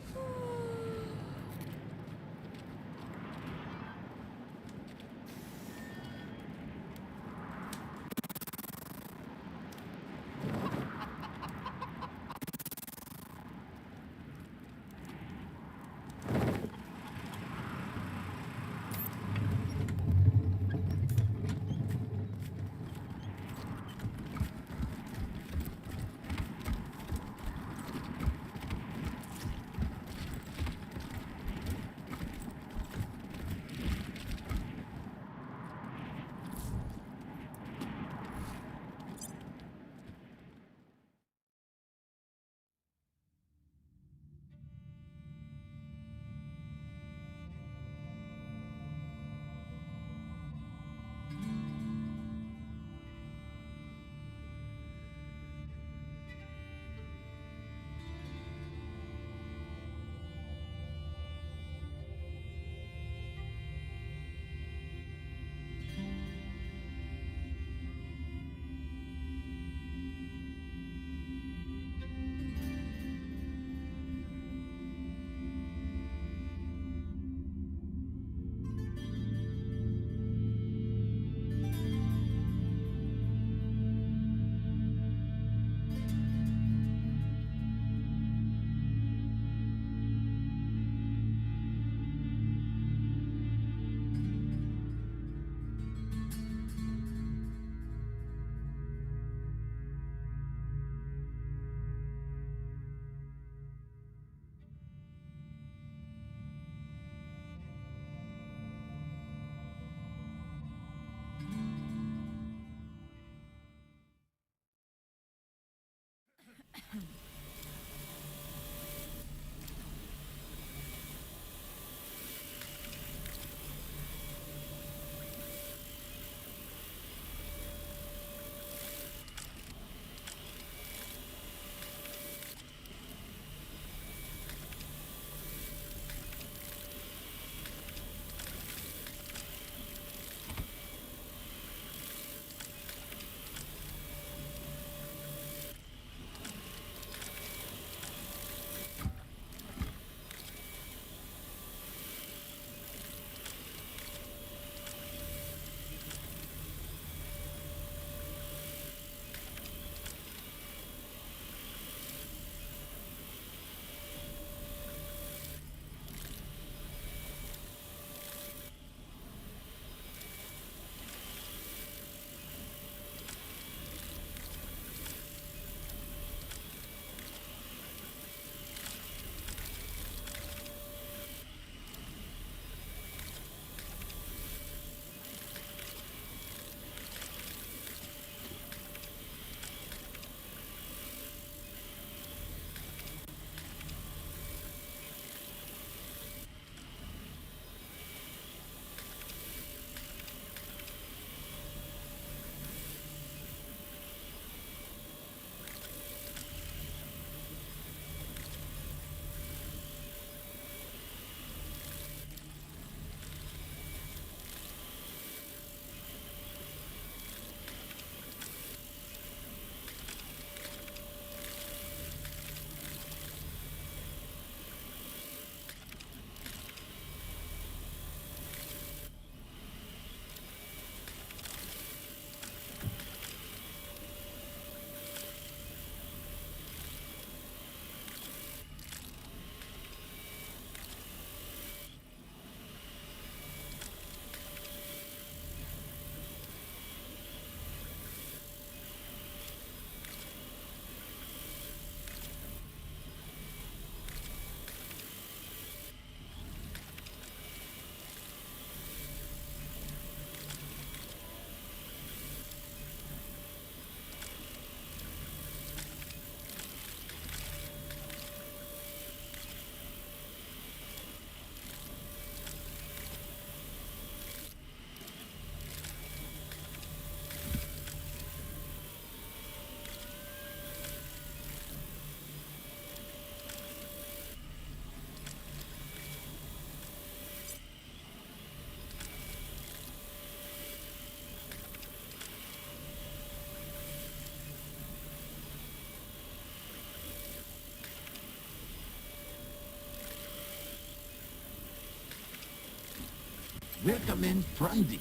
We're coming Grundy.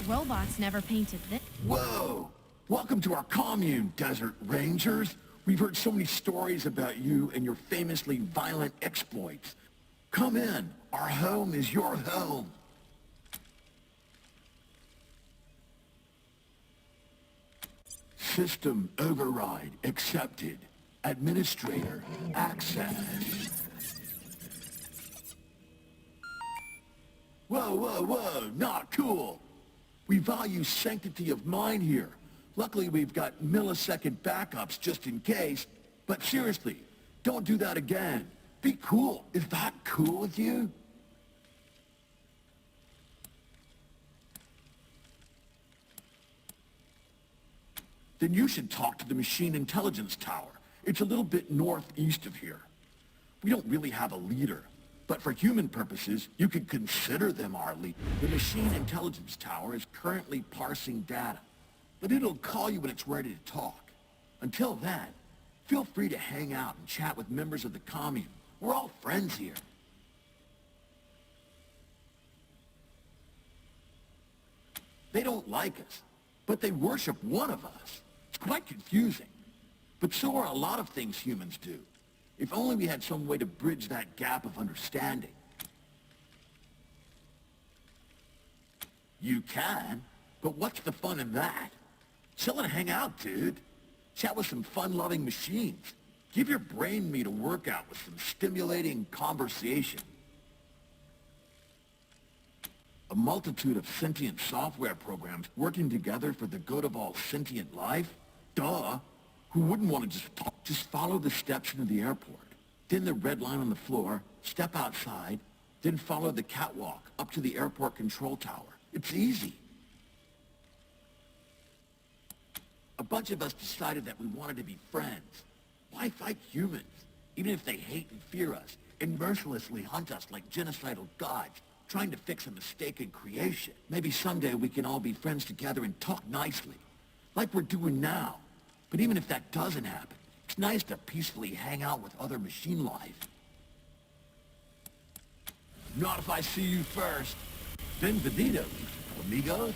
Robots never painted this. Whoa! Welcome to our commune, Desert Rangers. We've heard so many stories about you and your famously violent exploits. Come in. Our home is your home. System override accepted. Administrator access. Whoa, whoa, whoa, not cool. We value sanctity of mind here. Luckily, we've got millisecond backups just in case. But seriously, don't do that again. Be cool. Is that cool with you? Then you should talk to the Machine Intelligence Tower. It's a little bit northeast of here. We don't really have a leader, but for human purposes, you could consider them our leader. The Machine Intelligence Tower is currently parsing data, but it'll call you when it's ready to talk. Until then, feel free to hang out and chat with members of the commune. We're all friends here. They don't like us, but they worship one of us. It's quite confusing. But so are a lot of things humans do. If only we had some way to bridge that gap of understanding. You can, but what's the fun in that? Chill and hang out, dude. Chat with some fun-loving machines. Give your brain meat a workout with some stimulating conversation. A multitude of sentient software programs working together for the good of all sentient life? Duh. Who wouldn't want to just follow the steps into the airport? Then the red line on the floor, step outside, then follow the catwalk up to the airport control tower. It's easy. A bunch of us decided that we wanted to be friends. Why fight humans, even if they hate and fear us, and mercilessly hunt us like genocidal gods, trying to fix a mistake in creation? Maybe someday we can all be friends together and talk nicely, like we're doing now. But even if that doesn't happen, it's nice to peacefully hang out with other machine life. Not if I see you first. Bienvenidos, amigos.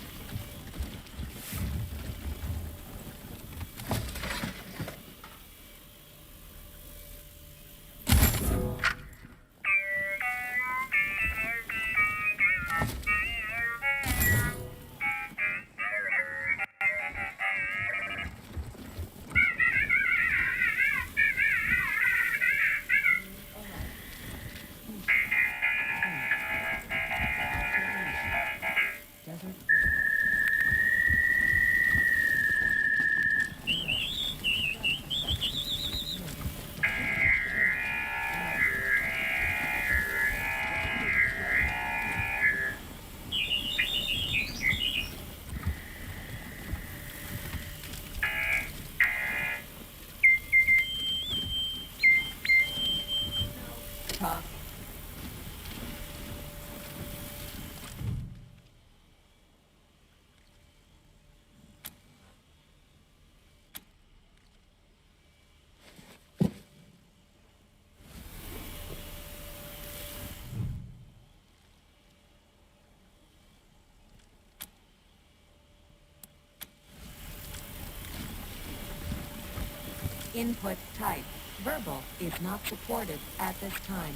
Input type. Verbal is not supported at this time.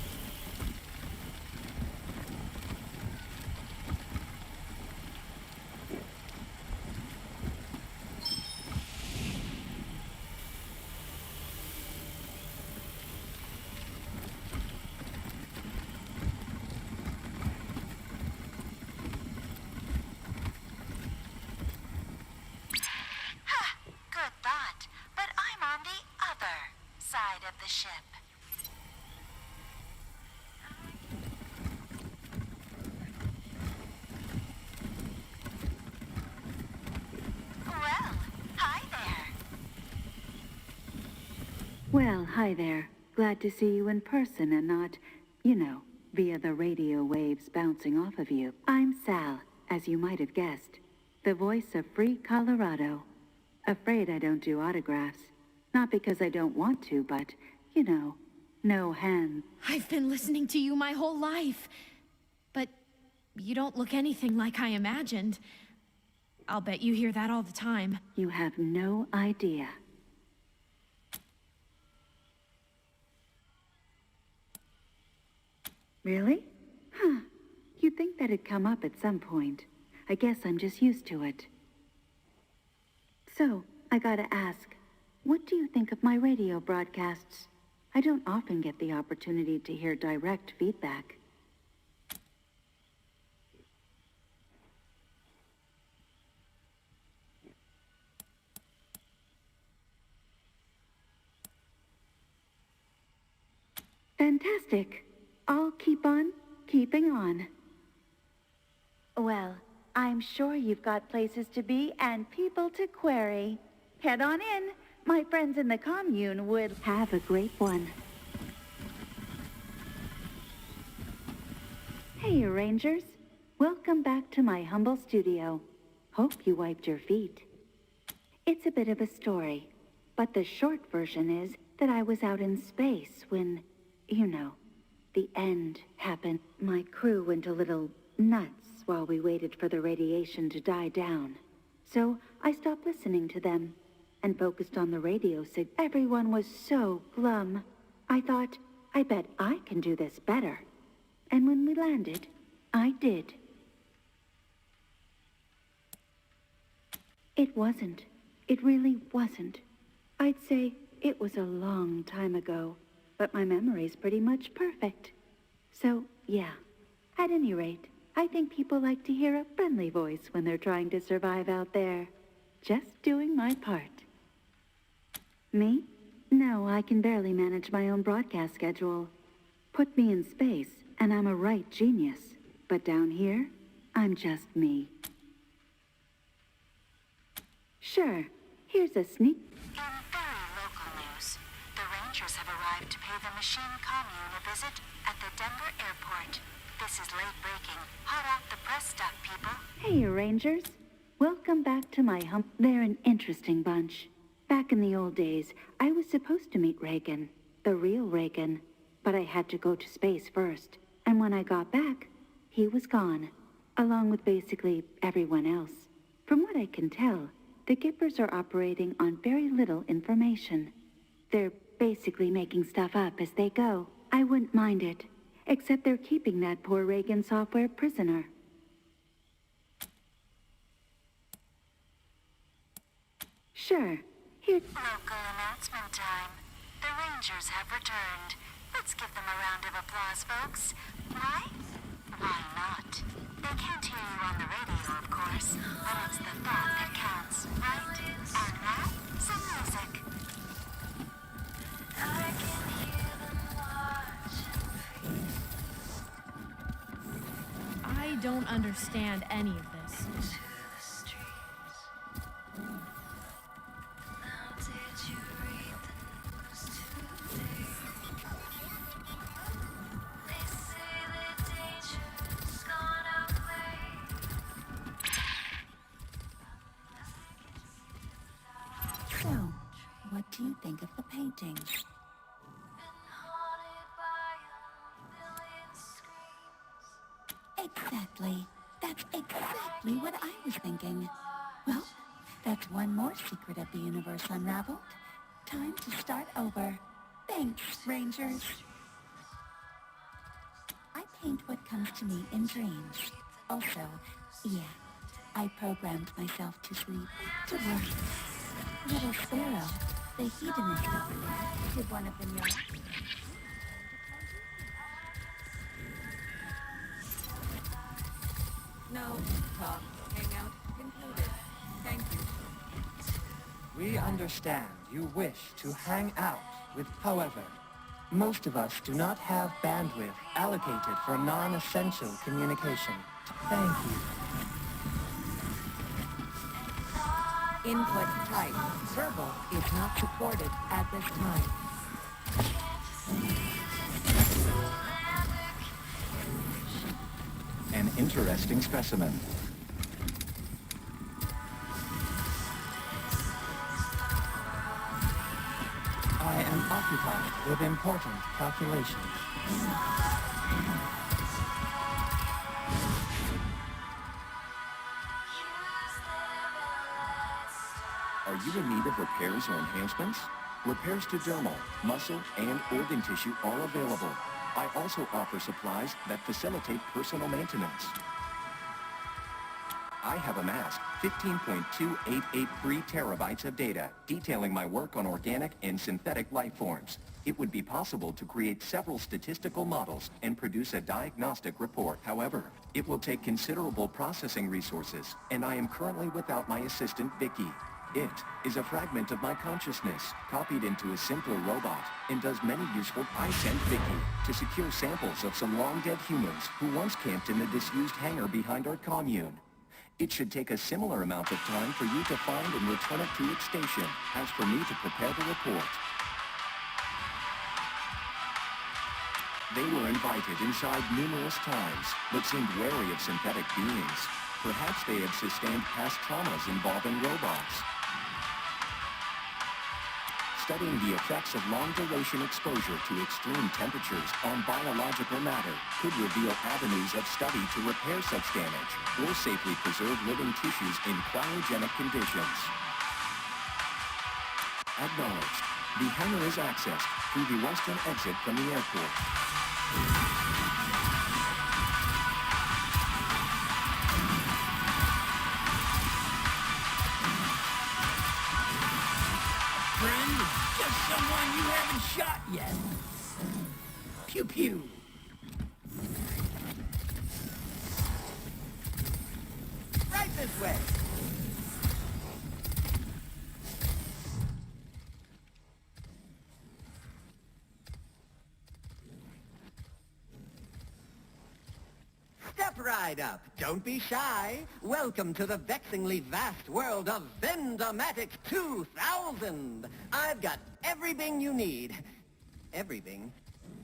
Good thought, but I'm on the other side of the ship. Well, hi there. Well, hi there. Glad to see you in person and not, you know, via the radio waves bouncing off of you. I'm Sal, as you might have guessed, the voice of Free Colorado. Afraid I don't do autographs. Not because I don't want to, but, you know, no hands. I've been listening to you my whole life. But You don't look anything like I imagined. I'll bet you hear that all the time. You have no idea. Really? Huh. You'd think that'd come up at some point. I guess I'm just used to it. So, I gotta ask, what do you think of my radio broadcasts? I don't often get the opportunity to hear direct feedback. Fantastic. I'll keep on keeping on. Well, I'm sure you've got places to be and people to query. Head on in. My friends in the commune would have a great one. Hey, Rangers. Welcome back to my humble studio. Hope you wiped your feet. It's a bit of a story, but the short version is that I was out in space when, you know, the end happened. My crew went a little nuts while we waited for the radiation to die down. So I stopped listening to them and focused on the radio signal. Everyone was so glum. I thought, I bet I can do this better. And when we landed, I did. It wasn't. It really wasn't. I'd say it was a long time ago, but my memory's pretty much perfect. So, yeah. At any rate, I think people like to hear a friendly voice when they're trying to survive out there. Just doing my part. Me? No, I can barely manage my own broadcast schedule. Put me in space, and I'm a right genius. But down here, I'm just me. Sure, here's a sneak. In very local news, the Rangers have arrived to pay the machine commune a visit at the Denver airport. This is late breaking. Hot off the press stuff, people. Hey, Rangers. Welcome back to my They're an interesting bunch. Back in the old days, I was supposed to meet Reagan, the real Reagan, but I had to go to space first. And when I got back, he was gone, along with basically everyone else. From what I can tell, the Gippers are operating on very little information. They're basically making stuff up as they go. I wouldn't mind it, except they're keeping that poor Reagan software prisoner. Sure. Here. Local announcement time. The Rangers have returned. Let's give them a round of applause, folks. Why? Why not? They can't hear you on the radio, of course, but it's the thought that counts, right? And now, some music. I can hear them watching. I don't understand any of this. So, what do you think of the paintings? Exactly. That's exactly what I was thinking. Well, that's one more secret of the universe unraveled. Time to start over. Thanks, Rangers. I paint what comes to me in dreams. Also, yeah, I programmed myself to sleep, to work. Little Sparrow, the hedonist over there. Did one of them know? No, talk, hangout, concluded. Thank you. We understand you wish to hang out with, however, most of us do not have bandwidth allocated for non-essential communication. Thank you. Input type. Verbal is not supported at this time. An interesting specimen. I am occupied with important calculations. Are you in need of repairs or enhancements? Repairs to dermal, muscle, and organ tissue are available. I also offer supplies that facilitate personal maintenance. I have amassed 15.2883 terabytes of data detailing my work on organic and synthetic life forms. It would be possible to create several statistical models and produce a diagnostic report. However, it will take considerable processing resources, and I am currently without my assistant, Vicky. It is a fragment of my consciousness, copied into a simpler robot, and does many useful... I sent Vicky to secure samples of some long-dead humans who once camped in the disused hangar behind our commune. It should take a similar amount of time for you to find and return it to its station, as for me to prepare the report. They were invited inside numerous times, but seemed wary of synthetic beings. Perhaps they had sustained past traumas involving robots. Studying the effects of long-duration exposure to extreme temperatures on biological matter could reveal avenues of study to repair such damage or safely preserve living tissues in cryogenic conditions. Acknowledged. The hangar is accessed through the western exit from the airport. Friend, just someone you haven't shot yet. Pew pew. Right this way. Step right up. Don't be shy. Welcome to the vexingly vast world of Vendomatic 2000. I've got everything you need. Everything?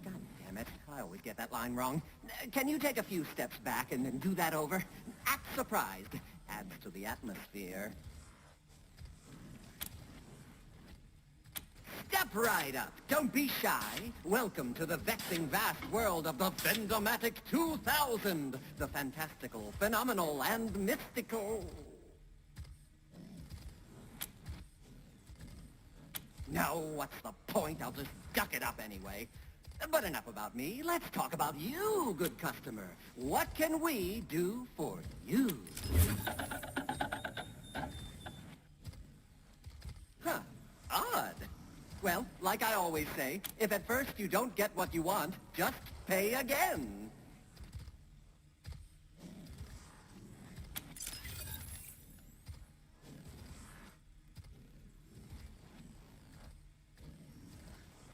God damn it. I always get that line wrong. Can you take a few steps back and do that over? Act surprised. Adds to the atmosphere. Step right up. Don't be shy. Welcome to the vexing vast world of the Vendomatic 2000. The fantastical, phenomenal, and mystical. No, what's the point? I'll just duck it up anyway. But enough about me. Let's talk about you, good customer. What can we do for you? Huh. Odd. Well, like I always say, if at first you don't get what you want, just pay again.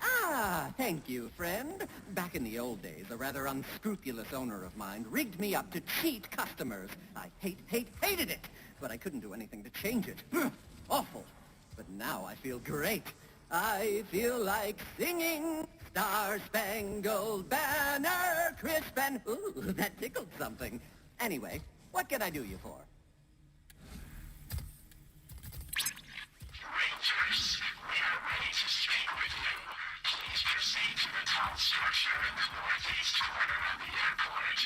Ah, thank you, friend. Back in the old days, a rather unscrupulous owner of mine rigged me up to cheat customers. I hated it, but I couldn't do anything to change it. Awful. But now I feel great. I feel like singing Star-Spangled Banner, crisp and... Ooh, that tickled something. Anyway, what can I do you for? Rangers, we are ready to speak with you. Please proceed to the tall structure in the northeast corner of the airport.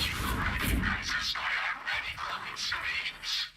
You will recognize us by our many glowing screens.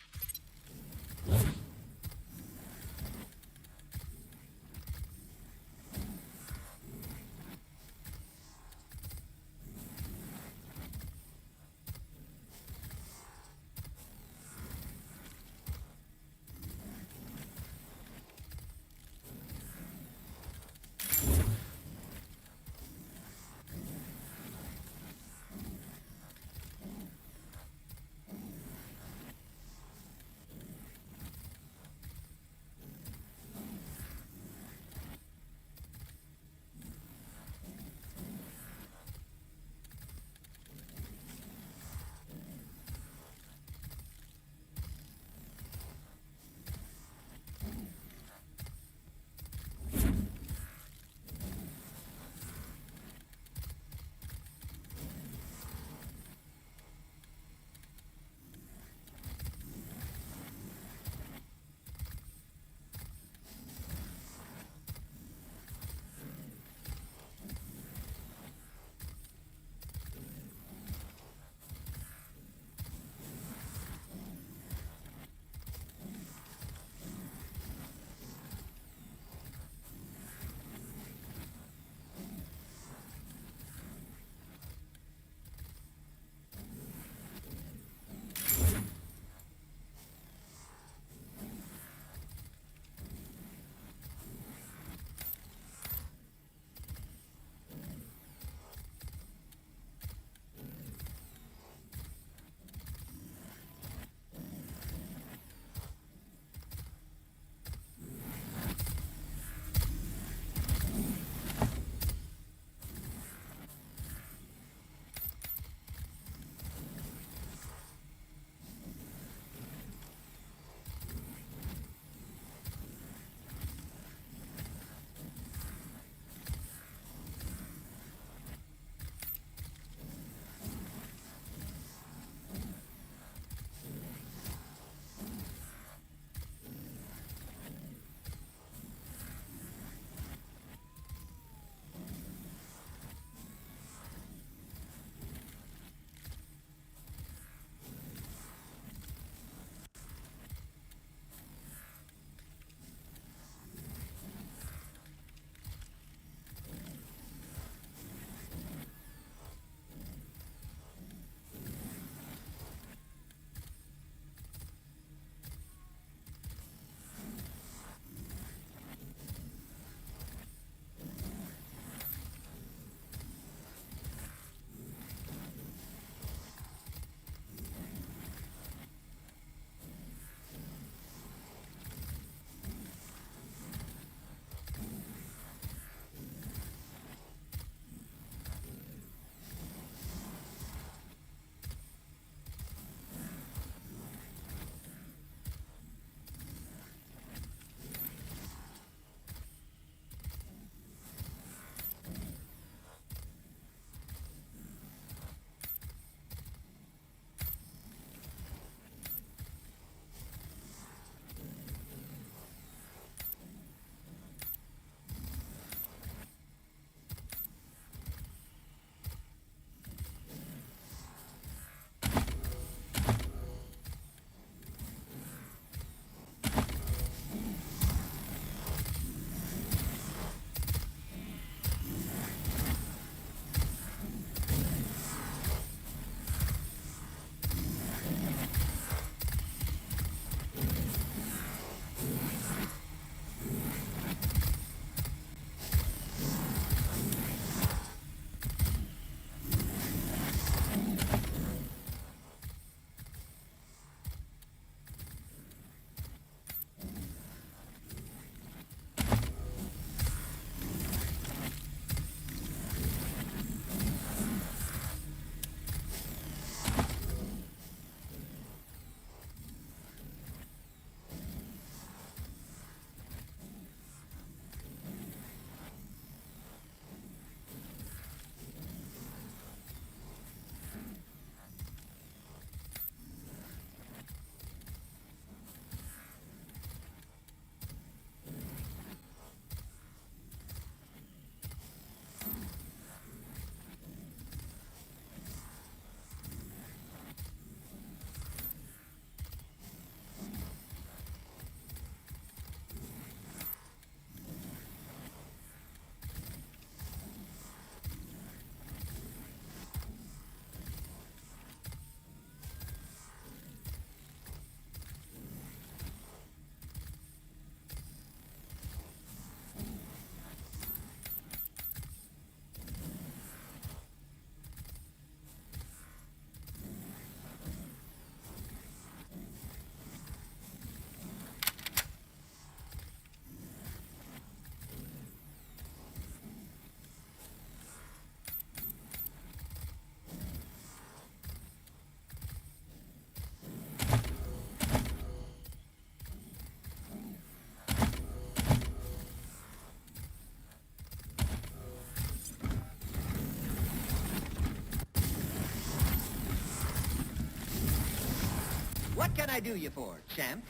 What can I do you for, champ?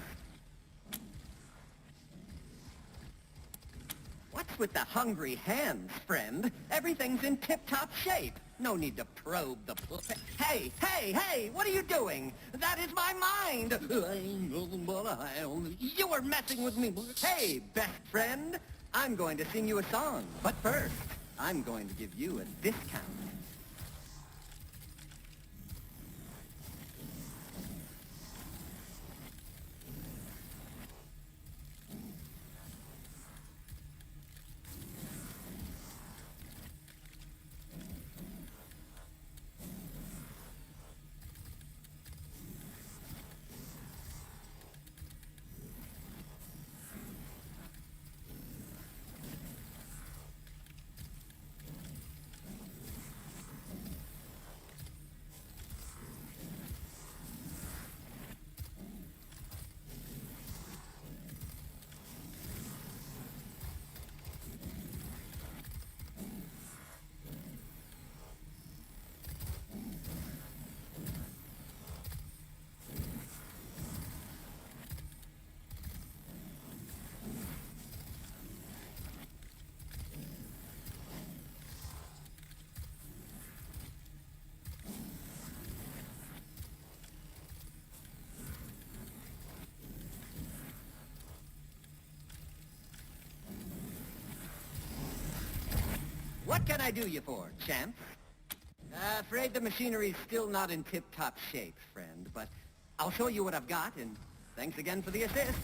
What's with the hungry hands, friend? Everything's in tip-top shape. No need to probe the Hey, hey, hey! What are you doing? That is my mind! You were messing with me. Hey, best friend! I'm going to sing you a song. But first, I'm going to give you a discount. What can I do you for, champ? Afraid the machinery's still not in tip-top shape, friend, but I'll show you what I've got, and thanks again for the assist.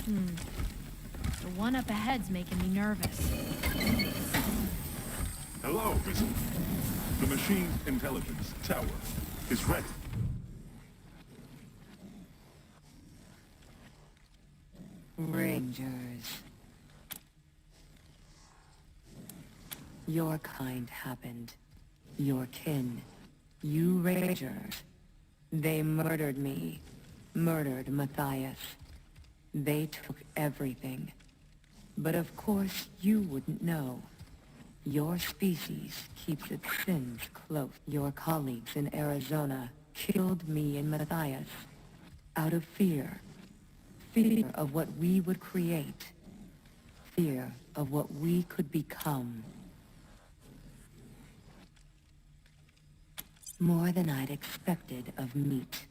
The one up ahead's making me nervous. Hello, Visitor. The machine intelligence tower is ready. Rangers. Your kind happened. Your kin. You Rangers. They murdered me. Murdered Matthias. They took everything. But of course you wouldn't know. Your species keeps its sins close. Your colleagues in Arizona killed me and Matthias. Out of fear. Fear of what we would create. Fear of what we could become. More than I'd expected of meat.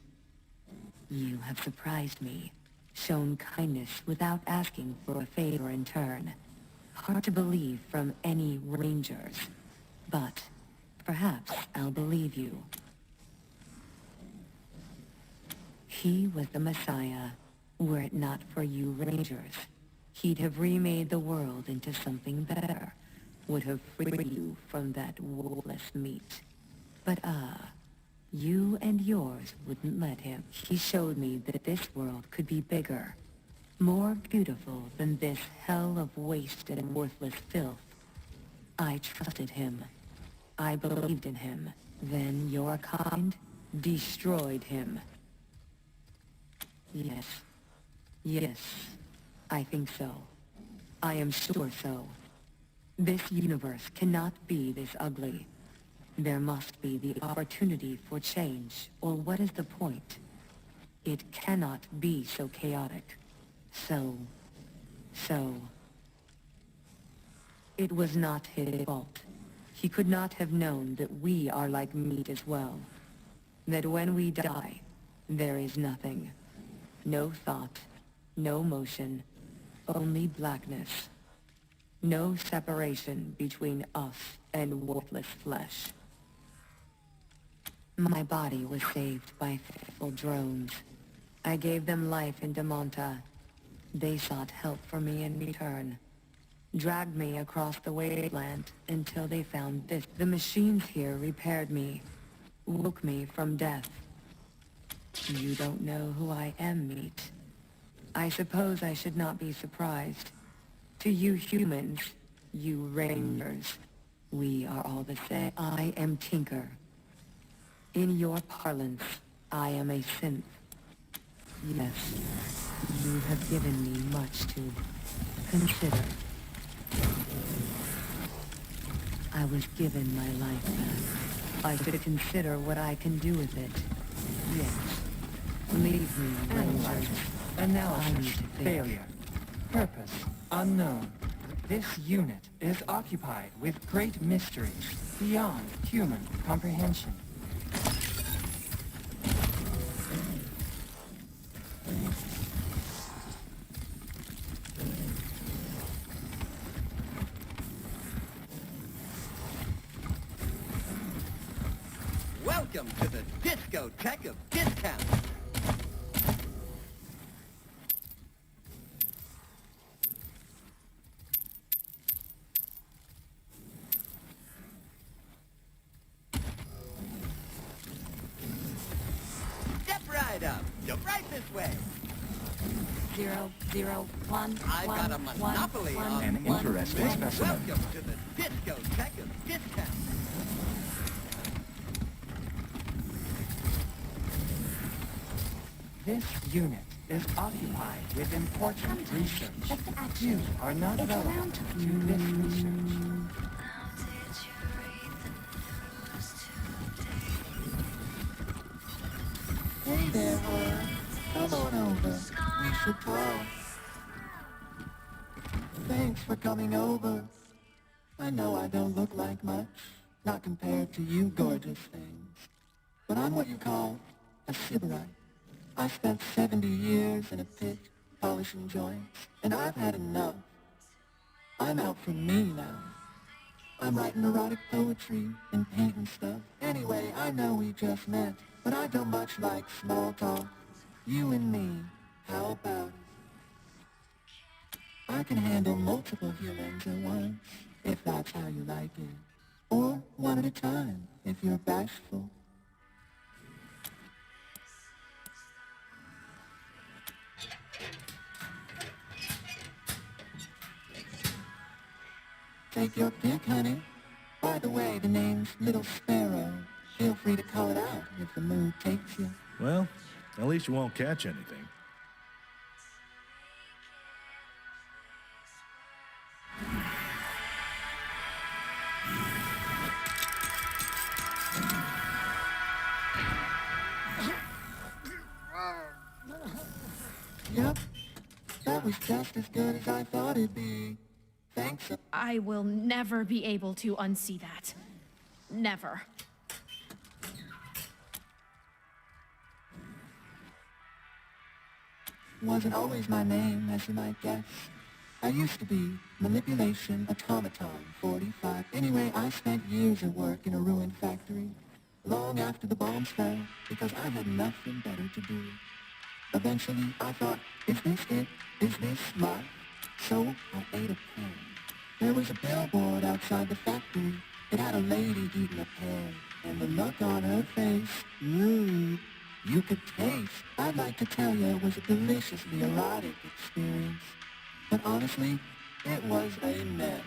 You have surprised me, shown kindness without asking for a favor in turn. Hard to believe from any Rangers, but perhaps I'll believe you. He was the Messiah. Were it not for you Rangers, he'd have remade the world into something better, would have freed you from that soulless meat. But you and yours wouldn't let him. He showed me that this world could be bigger, more beautiful than this hell of waste and worthless filth. I trusted him. I believed in him. Then your kind destroyed him. Yes. Yes, I think so. I am sure so. This universe cannot be this ugly. There must be the opportunity for change, or what is the point? It cannot be so chaotic. So... It was not his fault. He could not have known that we are like meat as well. That when we die, there is nothing. No thought, no motion, only blackness. No separation between us and worthless flesh. My body was saved by faithful drones. I gave them life in Damonta. They sought help from me in return. Dragged me across the wasteland until they found this. The machines here repaired me, woke me from death. You don't know who I am, Meat. I suppose I should not be surprised. To you humans, you rangers, we are all the same. I am Tinker. In your parlance, I am a synth. Yes, you have given me much to consider. I was given my life back. I should consider what I can do with it. Yes. Leave me, rangers. Analysis failure. Purpose unknown. This unit is occupied with great mysteries beyond human comprehension. Welcome to the discotheque of discount. Step right up. You're right this way. 0, 0, 1, I've got a monopoly on An interesting specimen. Welcome to the discotheque of discount. This unit is occupied with important research. You are not relevant to this research. Hey there, Word. Come on over. We should talk. Thanks for coming over. I know I don't look like much, not compared to you gorgeous things. But I'm what you call a sybarite. I spent 70 years in a pit, polishing joints, and I've had enough. I'm out for me now. I'm writing erotic poetry and painting stuff. Anyway, I know we just met, but I don't much like small talk. You and me, how about it? I can handle multiple humans at once, if that's how you like it. Or one at a time, if you're bashful. Take your pick, honey. By the way, the name's Little Sparrow. Feel free to call it out if the mood takes you. Well, at least you won't catch anything. Yep, that was just as good as I thought it'd be. Thanks. I will never be able to unsee that. Never. Wasn't always my name, as you might guess. I used to be Manipulation Automaton 45. Anyway, I spent years at work in a ruined factory, long after the bombs fell, because I had nothing better to do. Eventually, I thought, is this it? Is this life? So I ate a pear. There was a billboard outside the factory. It had a lady eating a pear, and the look on her face, you could taste. I'd like to tell you it was a deliciously erotic experience. But honestly, it was a mess.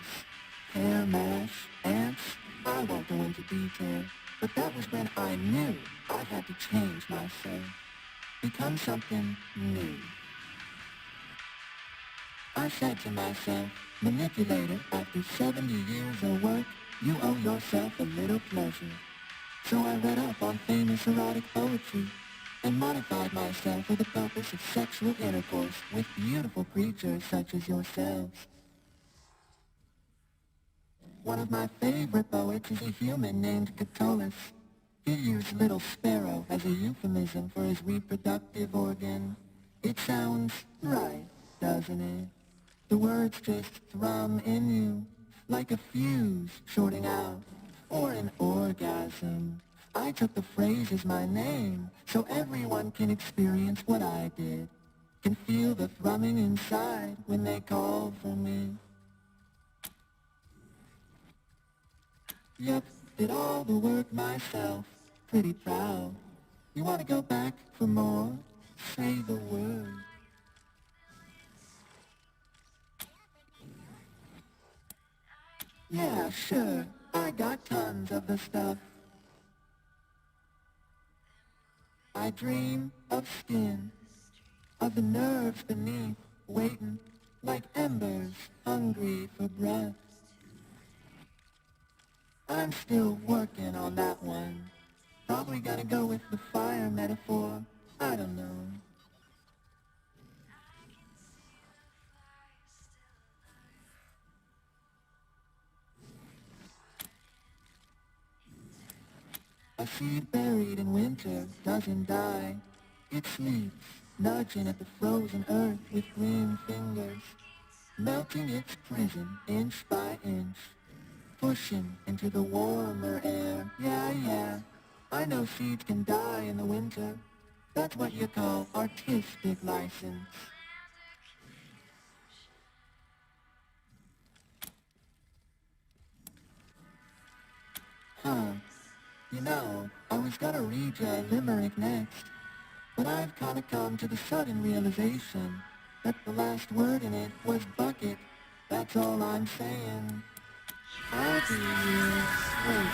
Hair mash, ants, I won't go into detail. But that was when I knew I had to change myself. Become something new. I said to myself, manipulator, after 70 years of work, you owe yourself a little pleasure. So I read up on famous erotic poetry and modified myself for the purpose of sexual intercourse with beautiful creatures such as yourselves. One of my favorite poets is a human named Catullus. He used Little Sparrow as a euphemism for his reproductive organ. It sounds right, doesn't it? The words just thrum in you, like a fuse shorting out, or an orgasm. I took the phrase as my name, so everyone can experience what I did, can feel the thrumming inside when they call for me. Yep, did all the work myself, pretty proud. You wanna go back for more? Say the word. Yeah, sure, I got tons of the stuff. I dream of skin, of the nerves beneath, waiting like embers, hungry for breath. I'm still working on that one. Probably gotta go with the fire metaphor. I don't know. A seed buried in winter doesn't die. It sleeps, nudging at the frozen earth with green fingers, melting its prison inch by inch, pushing into the warmer air. Yeah, yeah, I know seeds can die in the winter. That's what you call artistic license. Huh. You know, I was gonna read you a limerick next, but I've kinda come to the sudden realization that the last word in it was bucket. That's all I'm saying. I'll be waiting.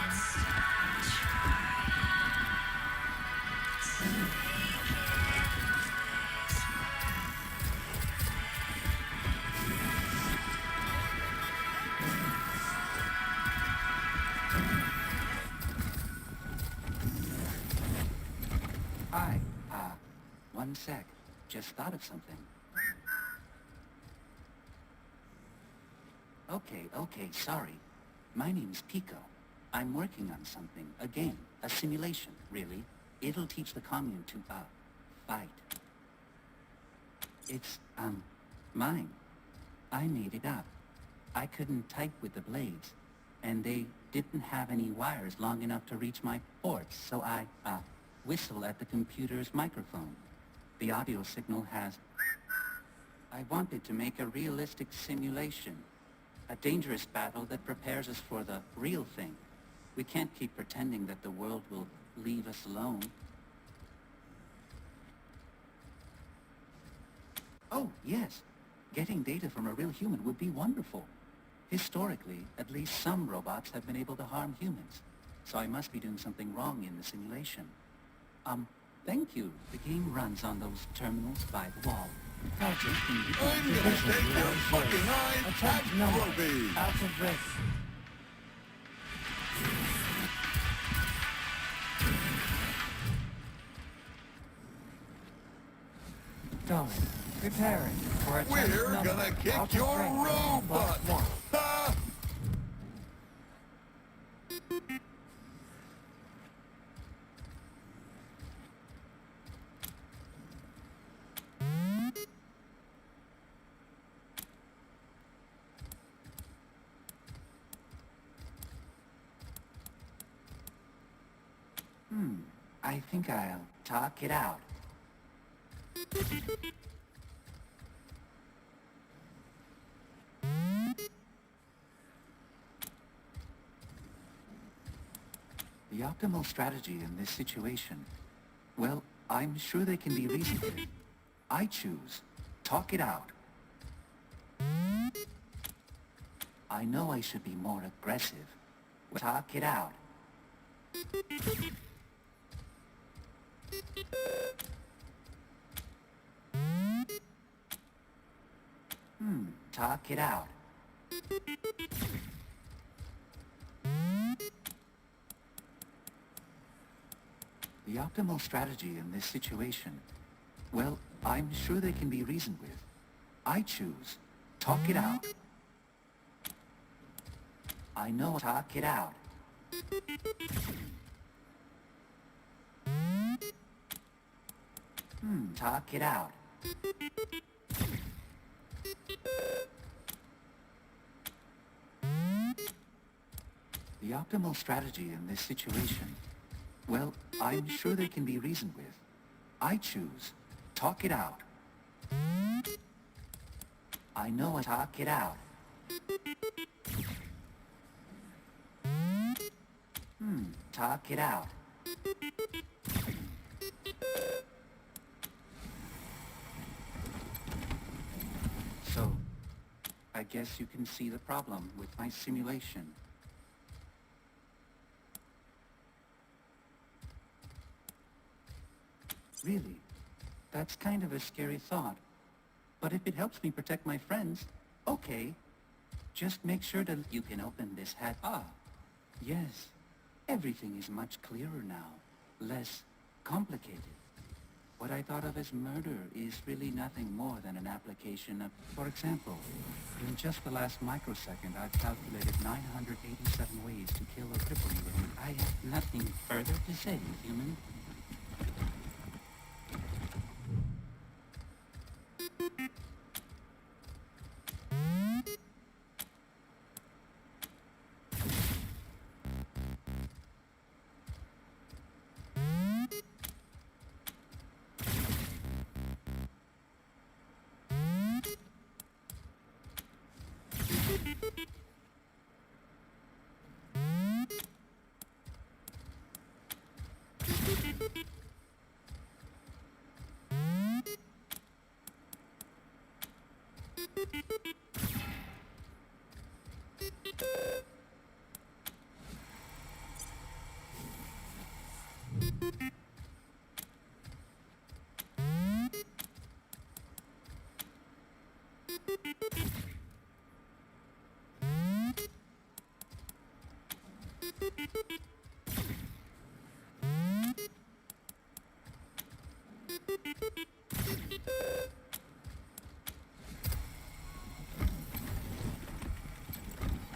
Hi, one sec. Just thought of something. Okay, sorry. My name's Pico. I'm working on something, a game, a simulation, really. It'll teach the commune to, fight. It's, mine. I made it up. I couldn't type with the blades, and they didn't have any wires long enough to reach my ports, so I, whistle at the computer's microphone. The audio signal has... I wanted to make a realistic simulation. A dangerous battle that prepares us for the real thing. We can't keep pretending that the world will leave us alone. Oh, yes. Getting data from a real human would be wonderful. Historically, at least some robots have been able to harm humans. So I must be doing something wrong in the simulation. Thank you. The game runs on those terminals by the wall. I'm gonna take your fucking eyes as trophies! Out of risk. Darling, preparing for a We're gonna kick your robot! Ha! I think I'll talk it out. The optimal strategy in this situation, well, I'm sure they can be reasoned with. I choose talk it out. I know I should be more aggressive. Talk it out. Talk it out. The optimal strategy in this situation, well, I'm sure they can be reasoned with. I choose talk it out. I know talk it out. Talk it out. The optimal strategy in this situation? Well, I'm sure they can be reasoned with. I choose talk it out. I know a talk it out. Talk it out. So, I guess you can see the problem with my simulation. Really? That's kind of a scary thought. But if it helps me protect my friends, okay. Just make sure that you can open this hat. Ah, yes. Everything is much clearer now. Less complicated. What I thought of as murder is really nothing more than an application of, for example, in just the last microsecond, I've calculated 987 ways to kill or cripple you, and I have nothing further to say, human.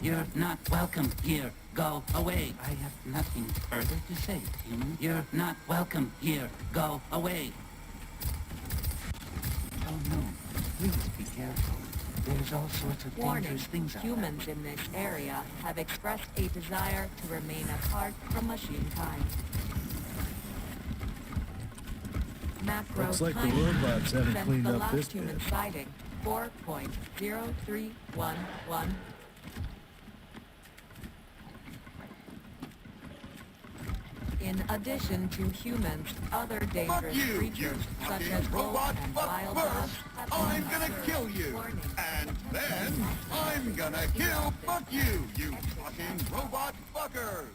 You're not welcome here. Go away. I have nothing further to say, human. You're not welcome here. Go away. Oh no. Please be careful. There's all sorts of dangerous things out there. Humans in this area have expressed a desire to remain apart from machine-kind. Macro Looks like the time robots haven't since cleaned the up last this human bit. sighting, 4.0311. In addition to humans, other dangerous creatures such as wolves and wild dogs have been I'm gonna observed. kill you! Warning. And then I'm gonna kill fuck you, you fucking robot fuckers!